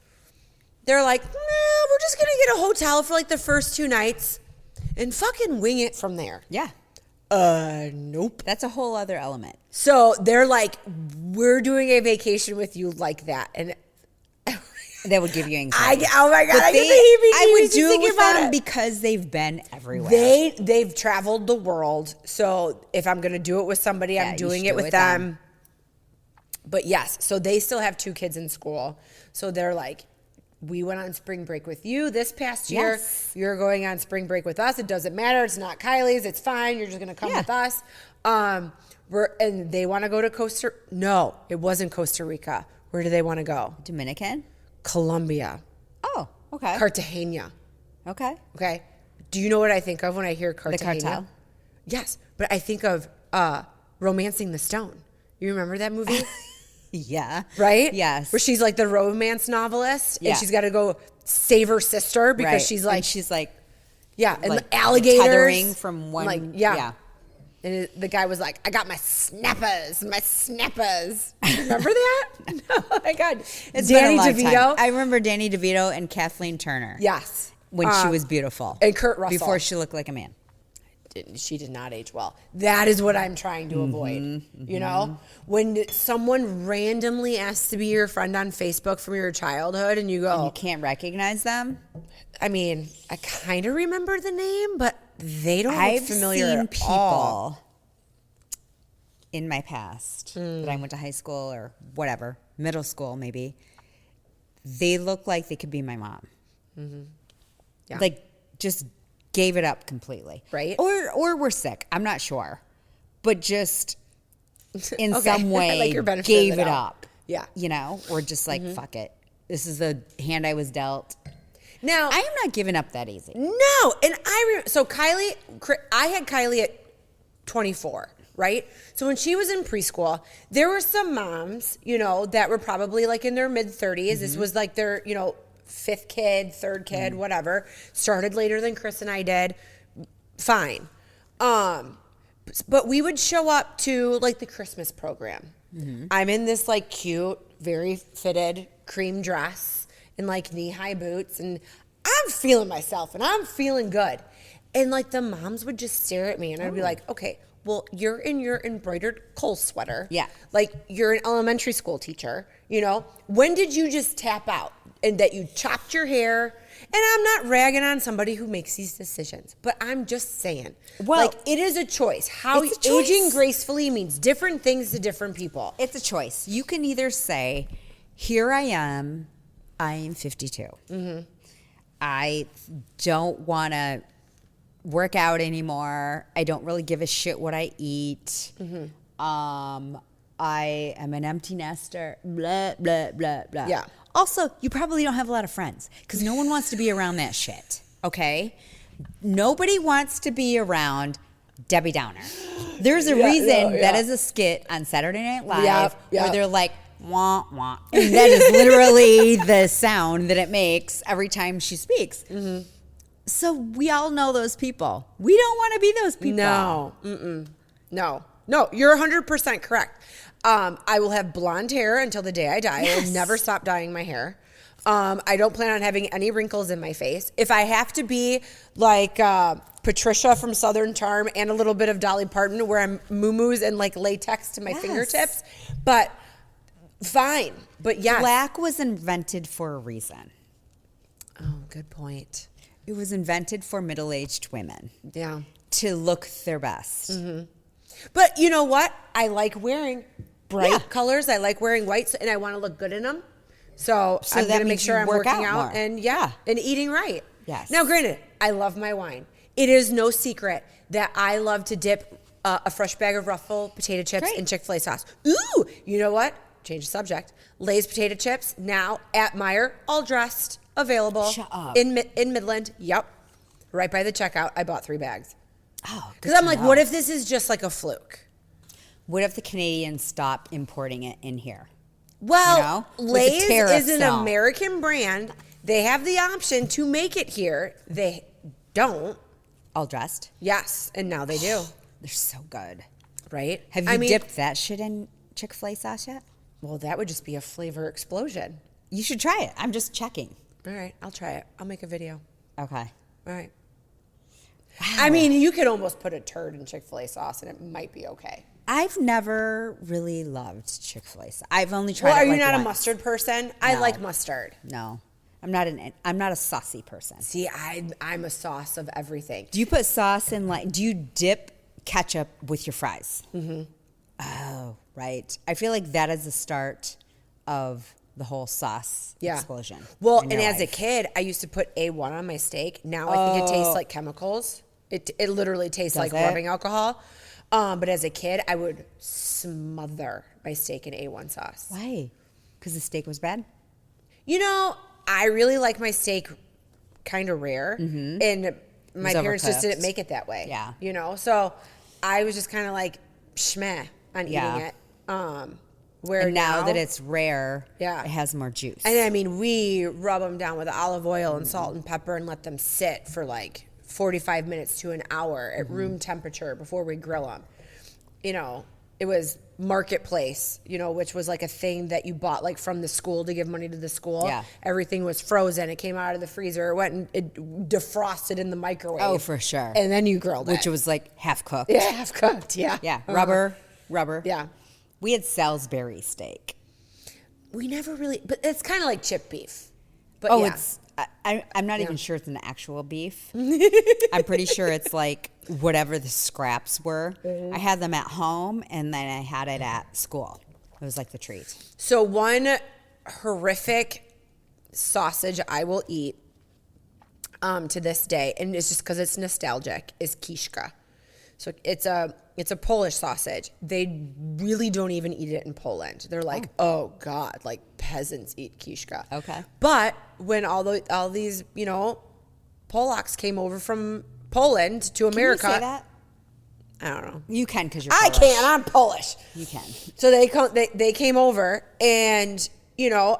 They're like, we're just going to get a hotel for like the first 2 nights and fucking wing it from there. Yeah. Nope. That's a whole other element. So they're like, we're doing a vacation with you like that. And That would give you anxiety. oh my God, But I get the I heebie-jeebies would just do it thinking with about them it. because they've been everywhere. They've traveled the world. So if I'm going to do it with somebody, Yeah, I'm you doing should it do it with with them. them. But yes, so they still have 2 kids in school. So they're like, we went on spring break with you this past year. Yes. You're going on spring break with us. It doesn't matter. It's not Kylie's. It's fine. You're just going to come with us. And they want to go to No, it wasn't Costa Rica. Where do they want to go? Dominican? Colombia. Oh, okay. Cartagena. Okay. Okay. Do you know what I think of when I hear The Cartagena? cartel? Yes, but I think of Romancing the Stone. You remember that movie? Yeah. Right? Yes. Where she's like the romance novelist Yeah. and she's got to go save her sister because Right. she's like, yeah, and like the alligators. tethering from one. Like, yeah. And the guy was like, I got my snappers. Remember that? Oh my God. It's Danny been a long DeVito. time. I remember Danny DeVito and Kathleen Turner. Yes. When she was beautiful. And Kurt Russell. Before she looked like a man. She did not age well. That is what I'm trying to avoid. You know, when someone randomly asks to be your friend on Facebook from your childhood and you go, You can't recognize them. I mean, I kind of remember the name, but they don't I've look familiar seen at people all. in my past that I went to high school or whatever, middle school maybe. They look like they could be my mom. Yeah. Like just gave it up completely. Right. Or were sick. I'm not sure. But just in Okay. some I way like your benefit gave of the it doubt. up. Yeah. You know, or just like, fuck it. This is the hand I was dealt. Now, I am not giving up that easy. no, and so Kylie, I had Kylie at 24, right? So when she was in preschool, there were some moms, that were probably like in their mid 30s. This was like their, 5th kid, 3rd kid, whatever. Started later than Chris and I did. Fine. But we would show up to like the Christmas program. I'm in this like cute very fitted cream dress and like knee-high boots, and I'm feeling myself and I'm feeling good. And like the moms would just stare at me and I'd be like, okay, well, you're in your embroidered Kohl sweater. Yeah. Like you're an elementary school teacher, you know? When did you just tap out and that you chopped your hair? And I'm not ragging on somebody who makes these decisions, but I'm just saying, well, like it is a choice. How it's a choice. Aging gracefully means different things to different people. It's a choice. You can either say, here I am 52. Mm-hmm. I don't want to work out anymore. I don't really give a shit what I eat. Mm-hmm. I am an empty nester. Blah, blah, blah, blah. Yeah. Also, you probably don't have a lot of friends because no one wants to be around that shit, okay? Nobody wants to be around Debbie Downer. There's a reason that is a skit on Saturday Night Live where they're like, wah, wah. And that is literally the sound that it makes every time she speaks. Mm-hmm. So we all know those people. We don't want to be those people. No. Mm-mm. No, you're 100% correct. I will have blonde hair until the day I die. Yes. I will never stop dyeing my hair. I don't plan on having any wrinkles in my face. If I have to be like Patricia from Southern Charm and a little bit of Dolly Parton where I'm moo-moos and like latex to my fingertips, but fine. But yes. Black was invented for a reason. Oh, good point. It was invented for middle-aged women. Yeah. To look their best. Mm-hmm. But you know what? I like wearing bright colors. I like wearing whites, and I want to look good in them. So I'm going to make sure I'm working out and and eating right. Yes. Now, granted, I love my wine. It is no secret that I love to dip a fresh bag of Ruffles potato chips in Chick-fil-A sauce. Ooh, you know what? Change the subject. Lay's potato chips now at Meijer, all dressed, available. Shut up. In Midland. Yep. Right by the checkout. I bought 3 bags. Oh, because I'm like, what if this is just like a fluke? What if the Canadians stop importing it in here? Well, you know? Lay's is an American brand. They have the option to make it here. They don't. All dressed? Yes, and now they do. They're so good. Right? Have you dipped that shit in Chick-fil-A sauce yet? Well, that would just be a flavor explosion. You should try it. I'm just checking. All right, I'll try it. I'll make a video. Okay. All right. Wow. I mean, you could almost put a turd in Chick-fil-A sauce and it might be okay. I've never really loved Chick-fil-A sauce. I've only tried Well, it are you like not once. a mustard person? I like mustard. No. I'm not a saucy person. See, I'm a sauce of everything. Do you put sauce in do you dip ketchup with your fries? Mm-hmm. Oh, right. I feel like that is the start of the whole sauce explosion. Well, and as a kid, I used to put A1 on my steak. Now I think it tastes like chemicals. It literally tastes like rubbing alcohol. But as a kid, I would smother my steak in A1 sauce. Why? Because the steak was bad? You know, I really like my steak kind of rare. Mm-hmm. And my parents just didn't make it that way. Yeah. You know, so I was just kind of like, shmeh on eating it. Where now that it's rare, it has more juice. And I mean, we rub them down with olive oil and salt and pepper and let them sit for like 45 minutes to an hour at room temperature before we grill them. You know, it was Marketplace, you know, which was like a thing that you bought like from the school to give money to the school. Yeah. Everything was frozen. It came out of the freezer. It went and it defrosted in the microwave. Oh, for sure. And then you grilled it. Which was like half cooked. Yeah, half cooked. Yeah. Yeah. Rubber. Yeah. We had Salisbury steak. We never really, but it's kind of like chip beef. But it's, I'm not even sure it's an actual beef. I'm pretty sure it's like whatever the scraps were. Mm-hmm. I had them at home and then I had it at school. It was like the treat. So one horrific sausage I will eat to this day, and it's just because it's nostalgic, is kiszka. So it's a Polish sausage. They really don't even eat it in Poland. They're like, oh God, like peasants eat kiszka. Okay. But when all these, you know, Polacks came over from Poland to America. Can you say that? I don't know. You can because you're Polish. I can't. I'm Polish. You can. So they came over and, you know,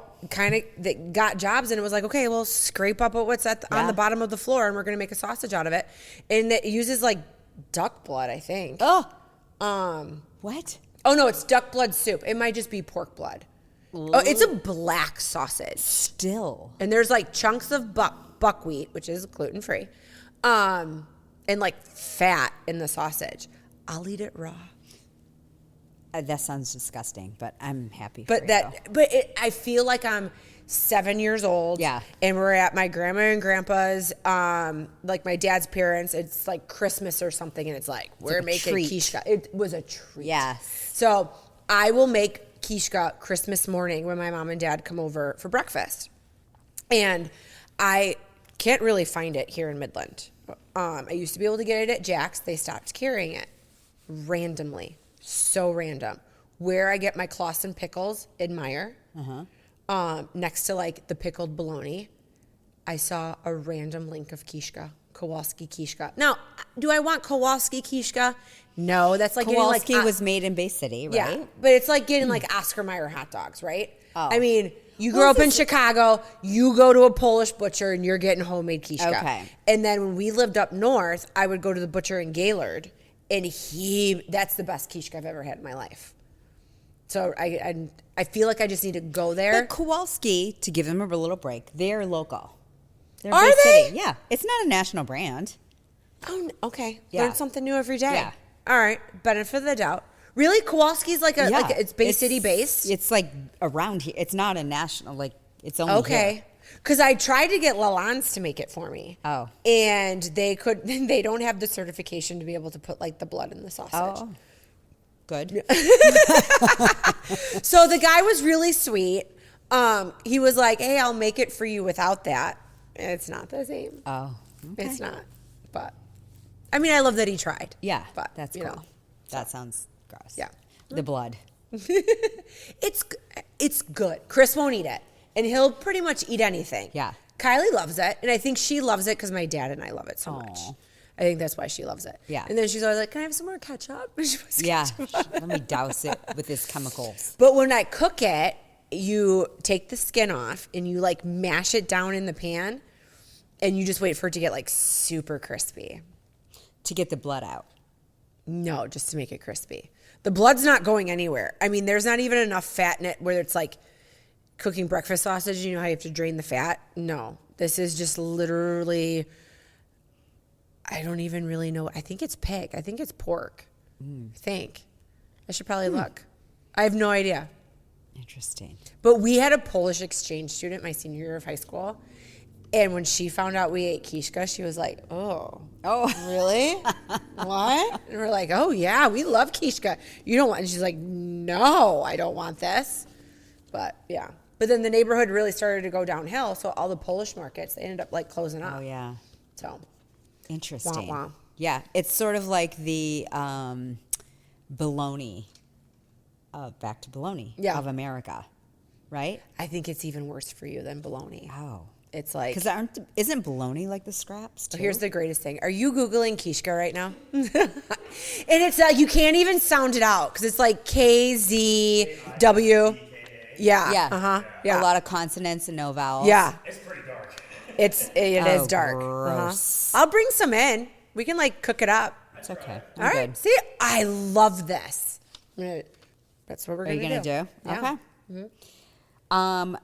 they got jobs, and it was like, okay, well, scrape up what's on the bottom of the floor, and we're going to make a sausage out of it. And it uses like duck blood, I think. Oh. What? Oh no, it's duck blood soup. It might just be pork blood. Oh, it's a black sausage. Still. And there's like chunks of buckwheat, which is gluten-free, and like fat in the sausage. I'll eat it raw. That sounds disgusting, but I'm happy But for you. I feel like I'm 7 years old. Yeah. And we're at my grandma and grandpa's, like my dad's parents. It's like Christmas or something, and it's like we're making quiche. It was a treat. Yes. So I will make quiche Christmas morning when my mom and dad come over for breakfast. And I can't really find it here in Midland. I used to be able to get it at Jack's. They stopped carrying it randomly. So random. Where I get my Clausen pickles in Meyer, next to like the pickled bologna, I saw a random link of Kishka, Kowalski Kishka. Now, do I want Kowalski Kishka? No, that's like Kowalski getting like was made in Bay City, right? Yeah, but it's like getting like Oscar Mayer hot dogs, right? Oh. I mean, you grew up in Chicago, you go to a Polish butcher and you're getting homemade Kishka. Okay. And then when we lived up north, I would go to the butcher in Gaylord, and that's the best Kishka I've ever had in my life. So I feel like I just need to go there. But Kowalski, to give them a little break, they're local. They're Are Bay they? City. Yeah. It's not a national brand. Oh, okay. Yeah. Learn something new every day. Yeah. All right. Benefit of the doubt. Really? Kowalski's like it's Bay City based? It's like around here. It's not a national, like, it's only Okay. here. Because I tried to get Lalonde's to make it for me. Oh. And they don't have the certification to be able to put like the blood in the sausage. Oh. Good. So the guy was really sweet. He was like, hey, I'll make it for you without that. And it's not the same. Oh. Okay. It's not. But I mean, I love that he tried. Yeah. But That's you cool. know. That sounds gross. Yeah. The blood. It's good. Chris won't eat it. And he'll pretty much eat anything. Yeah. Kylie loves it. And I think she loves it because my dad and I love it so much. Aw. I think that's why she loves it. Yeah. And then she's always like, can I have some more ketchup? And she puts Yeah. ketchup on it. Let me douse it with this chemicals. But when I cook it, you take the skin off and you like mash it down in the pan and you just wait for it to get like super crispy. To get the blood out. No, just to make it crispy. The blood's not going anywhere. I mean, there's not even enough fat in it where it's like cooking breakfast sausage. You know how you have to drain the fat? No, this is just literally, I don't even really know. I think it's pig. I think it's pork. I think. I should probably look. I have no idea. Interesting. But we had a Polish exchange student my senior year of high school. And when she found out we ate kishka, she was like, oh, really? What? And we're like, oh, yeah, we love kishka. You don't want, and she's like, no, I don't want this. But, yeah. But then the neighborhood really started to go downhill. So all the Polish markets, they ended up like closing up. Oh, yeah. So. Interesting. Wah, wah. Yeah. It's sort of like the bologna, back to bologna of America, right? I think it's even worse for you than bologna. Oh. It's like. Because isn't bologna like the scraps too? Here's the greatest thing. Are you Googling kishka right now? And it's like, you can't even sound it out because it's like KZW. Yeah. Yeah. Yeah. A lot of consonants and no vowels. Yeah. It's pretty dark. It is dark. Gross. I'll bring some in. We can like cook it up. It's okay. All right. Good. See, I love this. That's what we're Are you going to gonna do. do? Yeah. Okay.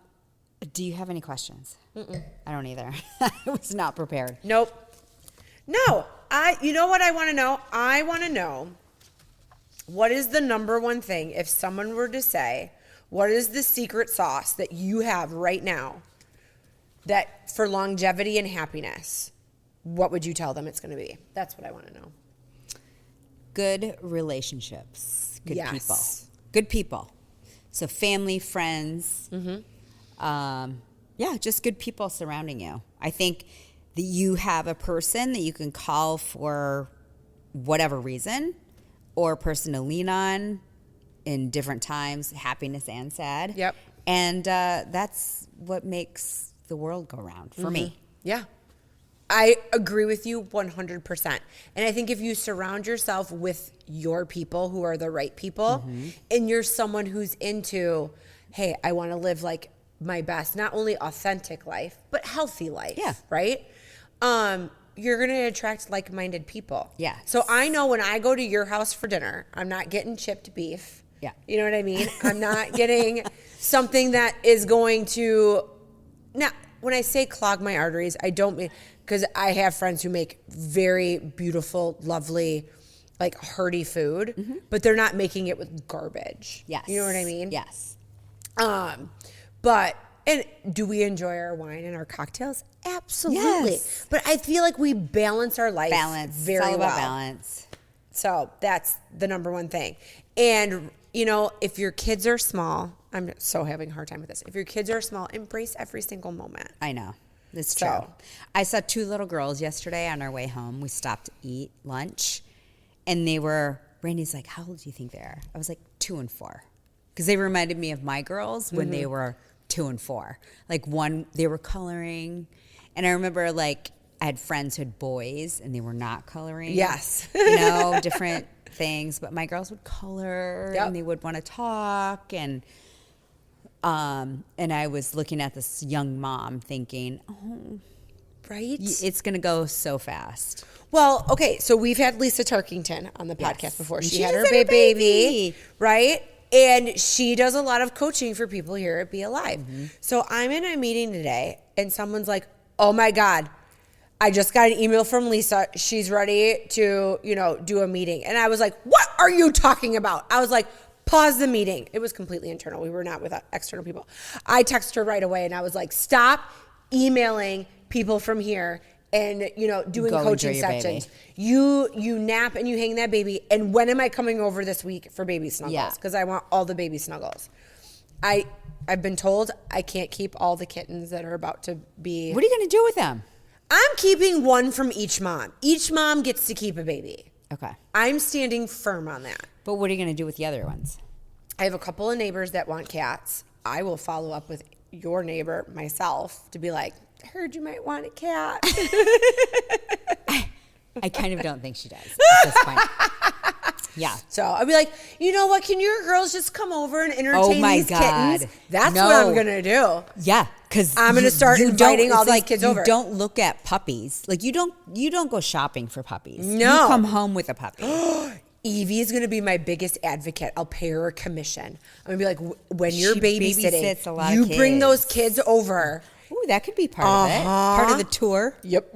Do you have any questions? I don't either. I was not prepared. Nope. No. You know what I want to know? I want to know, what is the number one thing, if someone were to say, what is the secret sauce that you have right now that for longevity and happiness, what would you tell them it's going to be? That's what I want to know. Good relationships. Good Yes. people. Good people. So family, friends. Yeah, just good people surrounding you. I think that you have a person that you can call for whatever reason, or a person to lean on in different times, happiness and sad. Yep. And that's what makes the world go round for me. Yeah. I agree with you 100%. And I think if you surround yourself with your people who are the right people, and you're someone who's into, hey, I want to live like my best, not only authentic life, but healthy life. Yeah. Right? You're going to attract like-minded people. Yeah. So I know when I go to your house for dinner, I'm not getting chipped beef. Yeah. You know what I mean? I'm not getting something that is going to, now, when I say clog my arteries, I don't mean, because I have friends who make very beautiful, lovely, like hearty food, but they're not making it with garbage. Yes. You know what I mean? Yes. But, and do we enjoy our wine and our cocktails? Absolutely. Yes. But I feel like we balance our life It's very all about well. balance. So that's the number one thing. And, you know, if your kids are small, I'm so having a hard time with this. If your kids are small, embrace every single moment. I know. It's So- true. I saw 2 little girls yesterday on our way home. We stopped to eat lunch, and Randy's like, how old do you think they are? I was like, 2 and 4. Because they reminded me of my girls when they were 2 and 4. Like they were coloring. And I remember like I had friends who had boys and they were not coloring. Yes. You know, different things. But my girls would color Yep. and they would want to talk. And I was looking at this young mom thinking, oh, Right? it's going to go so fast. Well, okay, so we've had Lisa Tarkington on the podcast Yes. before. And She she had just her had her baby, baby. right? And she does a lot of coaching for people here at Be Alive. Mm-hmm. So I'm in a meeting today, and someone's like, oh my God, I just got an email from Lisa. She's ready to, you know, do a meeting. And I was like, what are you talking about? I was like, pause the meeting. It was completely internal. We were not with external people. I texted her right away, and I was like, stop emailing people from here and, you know, doing Go coaching enjoy your sessions. baby. You nap and you hang that baby. And when am I coming over this week for baby snuggles? Yeah. Because I want all the baby snuggles. I've been told I can't keep all the kittens that are about to be. What are you going to do with them? I'm keeping one from each mom. Each mom gets to keep a baby. Okay. I'm standing firm on that. But what are you going to do with the other ones? I have a couple of neighbors that want cats. I will follow up with your neighbor myself to be like, I heard you might want a cat. I kind of don't think she does at this point. Yeah. So I'll be like, you know what? Can your girls just come over and entertain my these God. kittens? That's No. what I'm gonna do. Yeah, because I'm gonna start inviting all these kids over. You don't look at puppies. Like you don't go shopping for puppies. No. You come home with a puppy. Evie is gonna be my biggest advocate. I'll pay her a commission. I'm gonna be like, when you're She babysitting, babysits a lot you of bring those kids. kids over. Ooh, that could be part of it. Part of the tour. Yep.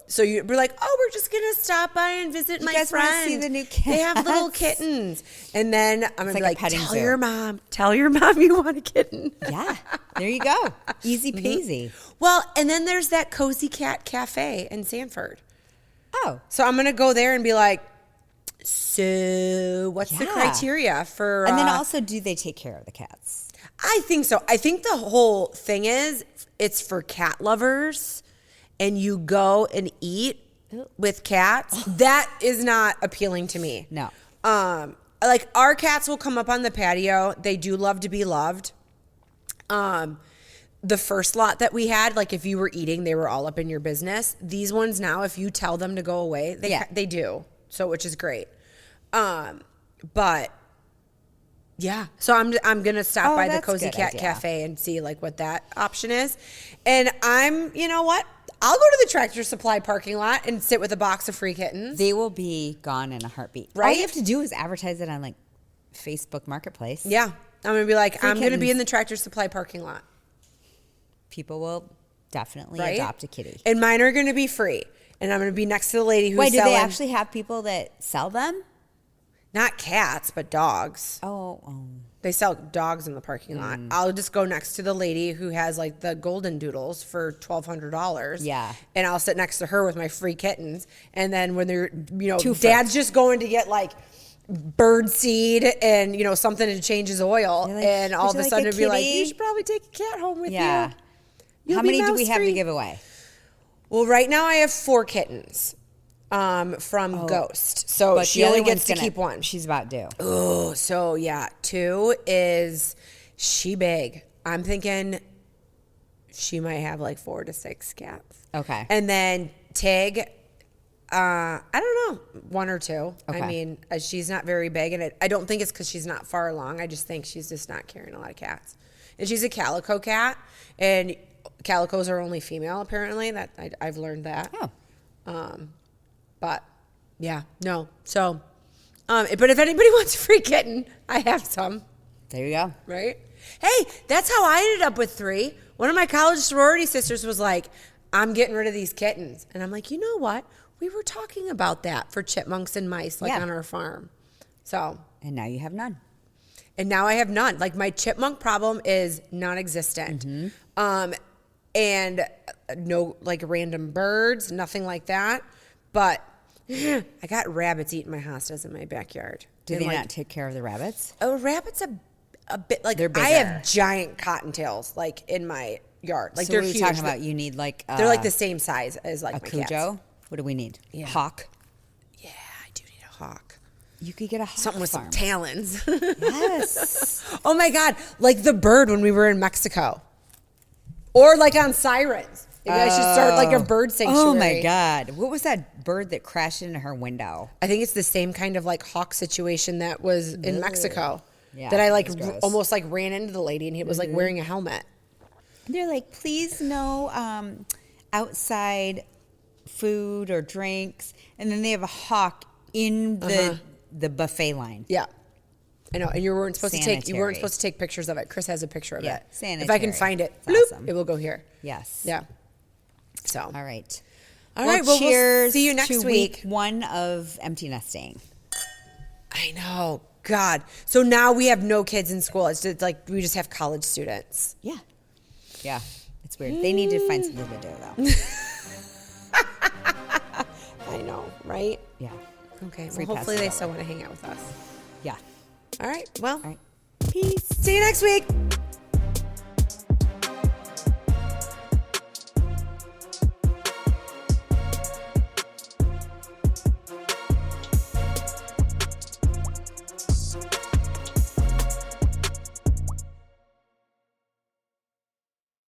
So you're like, oh, we're just gonna stop by and visit my guys wanna friend. see the new They have little cats? kittens, and then I'm gonna like be a like, petting tell zoo. your mom you want a kitten. Yeah. There you go. Easy peasy. Well, and then there's that Cozy Cat Cafe in Sanford. Oh. So I'm gonna go there and be like, so what's the Yeah. criteria for? And then also, do they take care of the cats? I think so. I think the whole thing is it's for cat lovers, and you go and eat with cats. That is not appealing to me. No. Like our cats will come up on the patio. They do love to be loved. The first lot that we had, like if you were eating, they were all up in your business. These ones now, if you tell them to go away, they do. So, which is great. But yeah, so I'm gonna stop by the that's a Cozy good Cat idea. Cafe and see like what that option is. And you know what? I'll go to the Tractor Supply parking lot and sit with a box of free kittens. They will be gone in a heartbeat. All Right? you have to do is advertise it on like Facebook Marketplace. Yeah, I'm gonna be like, Free I'm gonna be kittens. in the Tractor Supply parking lot. People will definitely Right? adopt a kitty. And mine are gonna be free. And I'm gonna be next to the lady who's Wait, do selling they actually have people that sell them? not cats, but dogs. Oh. They sell dogs in the parking lot. I'll just go next to the lady who has like the golden doodles for $1,200. Yeah. And I'll sit next to her with my free kittens. And then when they're, Two dad's just going to get like bird seed and, something to change his oil. You're like, and all "Would of a you sudden like a it'd be like, kitty?" you should probably take a cat home with Yeah. you. You'll How be many do we have to mouse-free. give away? Well, right now I have 4 kittens from Ghost. So But she the other only gets one's to gonna- keep one. She's about due. Oh, so yeah, 2 is she big. I'm thinking she might have like 4 to 6 cats. Okay. And then Tig, I don't know, 1 or 2. Okay. I mean, she's not very big, and I don't think it's because she's not far along. I just think she's just not carrying a lot of cats. And she's a calico cat, and calicos are only female apparently. That I've learned that. Oh. But yeah, no. So But if anybody wants a free kitten, I have some. There you go. Right? Hey, that's how I ended up with 3. One of my college sorority sisters was like, I'm getting rid of these kittens. And I'm like, you know what? We were talking about that for chipmunks and mice, like on our farm. So. And now you have none. And now I have none. Like my chipmunk problem is non-existent. And no like random birds, nothing like that. But I got rabbits eating my hostas in my backyard. Do they not take care of the rabbits? Oh, rabbits a bit like they're bigger. I have giant cottontails like in my yard. Like So they're what are you huge. talking about? You need like They're like the same size as like a my cujo. cats. What do we need? Yeah. Hawk. Yeah, I do need a hawk. You could get a hawk Something with farm. some talons. Yes. Oh my God, like the bird when we were in Mexico, or like on Sirens. Maybe I should start like a bird sanctuary. Oh my God. What was that bird that crashed into her window? I think it's the same kind of like hawk situation that was in Mexico. Yeah, that I like that's gross. almost like ran into the lady and he was like wearing a helmet. They're like, please no outside food or drinks. And then they have a hawk in the buffet line. Yeah. I know, and you weren't supposed Sanitary. to take pictures of it. Chris has a picture of Yeah, it. If I sanitary. can find it, It's bloop, awesome. it will go here. Yes. Yeah. So, All right. all right. Well, cheers we'll see you next to week. week 1 of empty nesting. I know. God. So now we have no kids in school. It's just like we just have college students. Yeah. Yeah. It's weird. They need to find something to do, though. I know, right? Yeah. Okay. Free Well, hopefully they passes still over. want to hang out with us. Yeah. All right. Well, All right. peace. See you next week.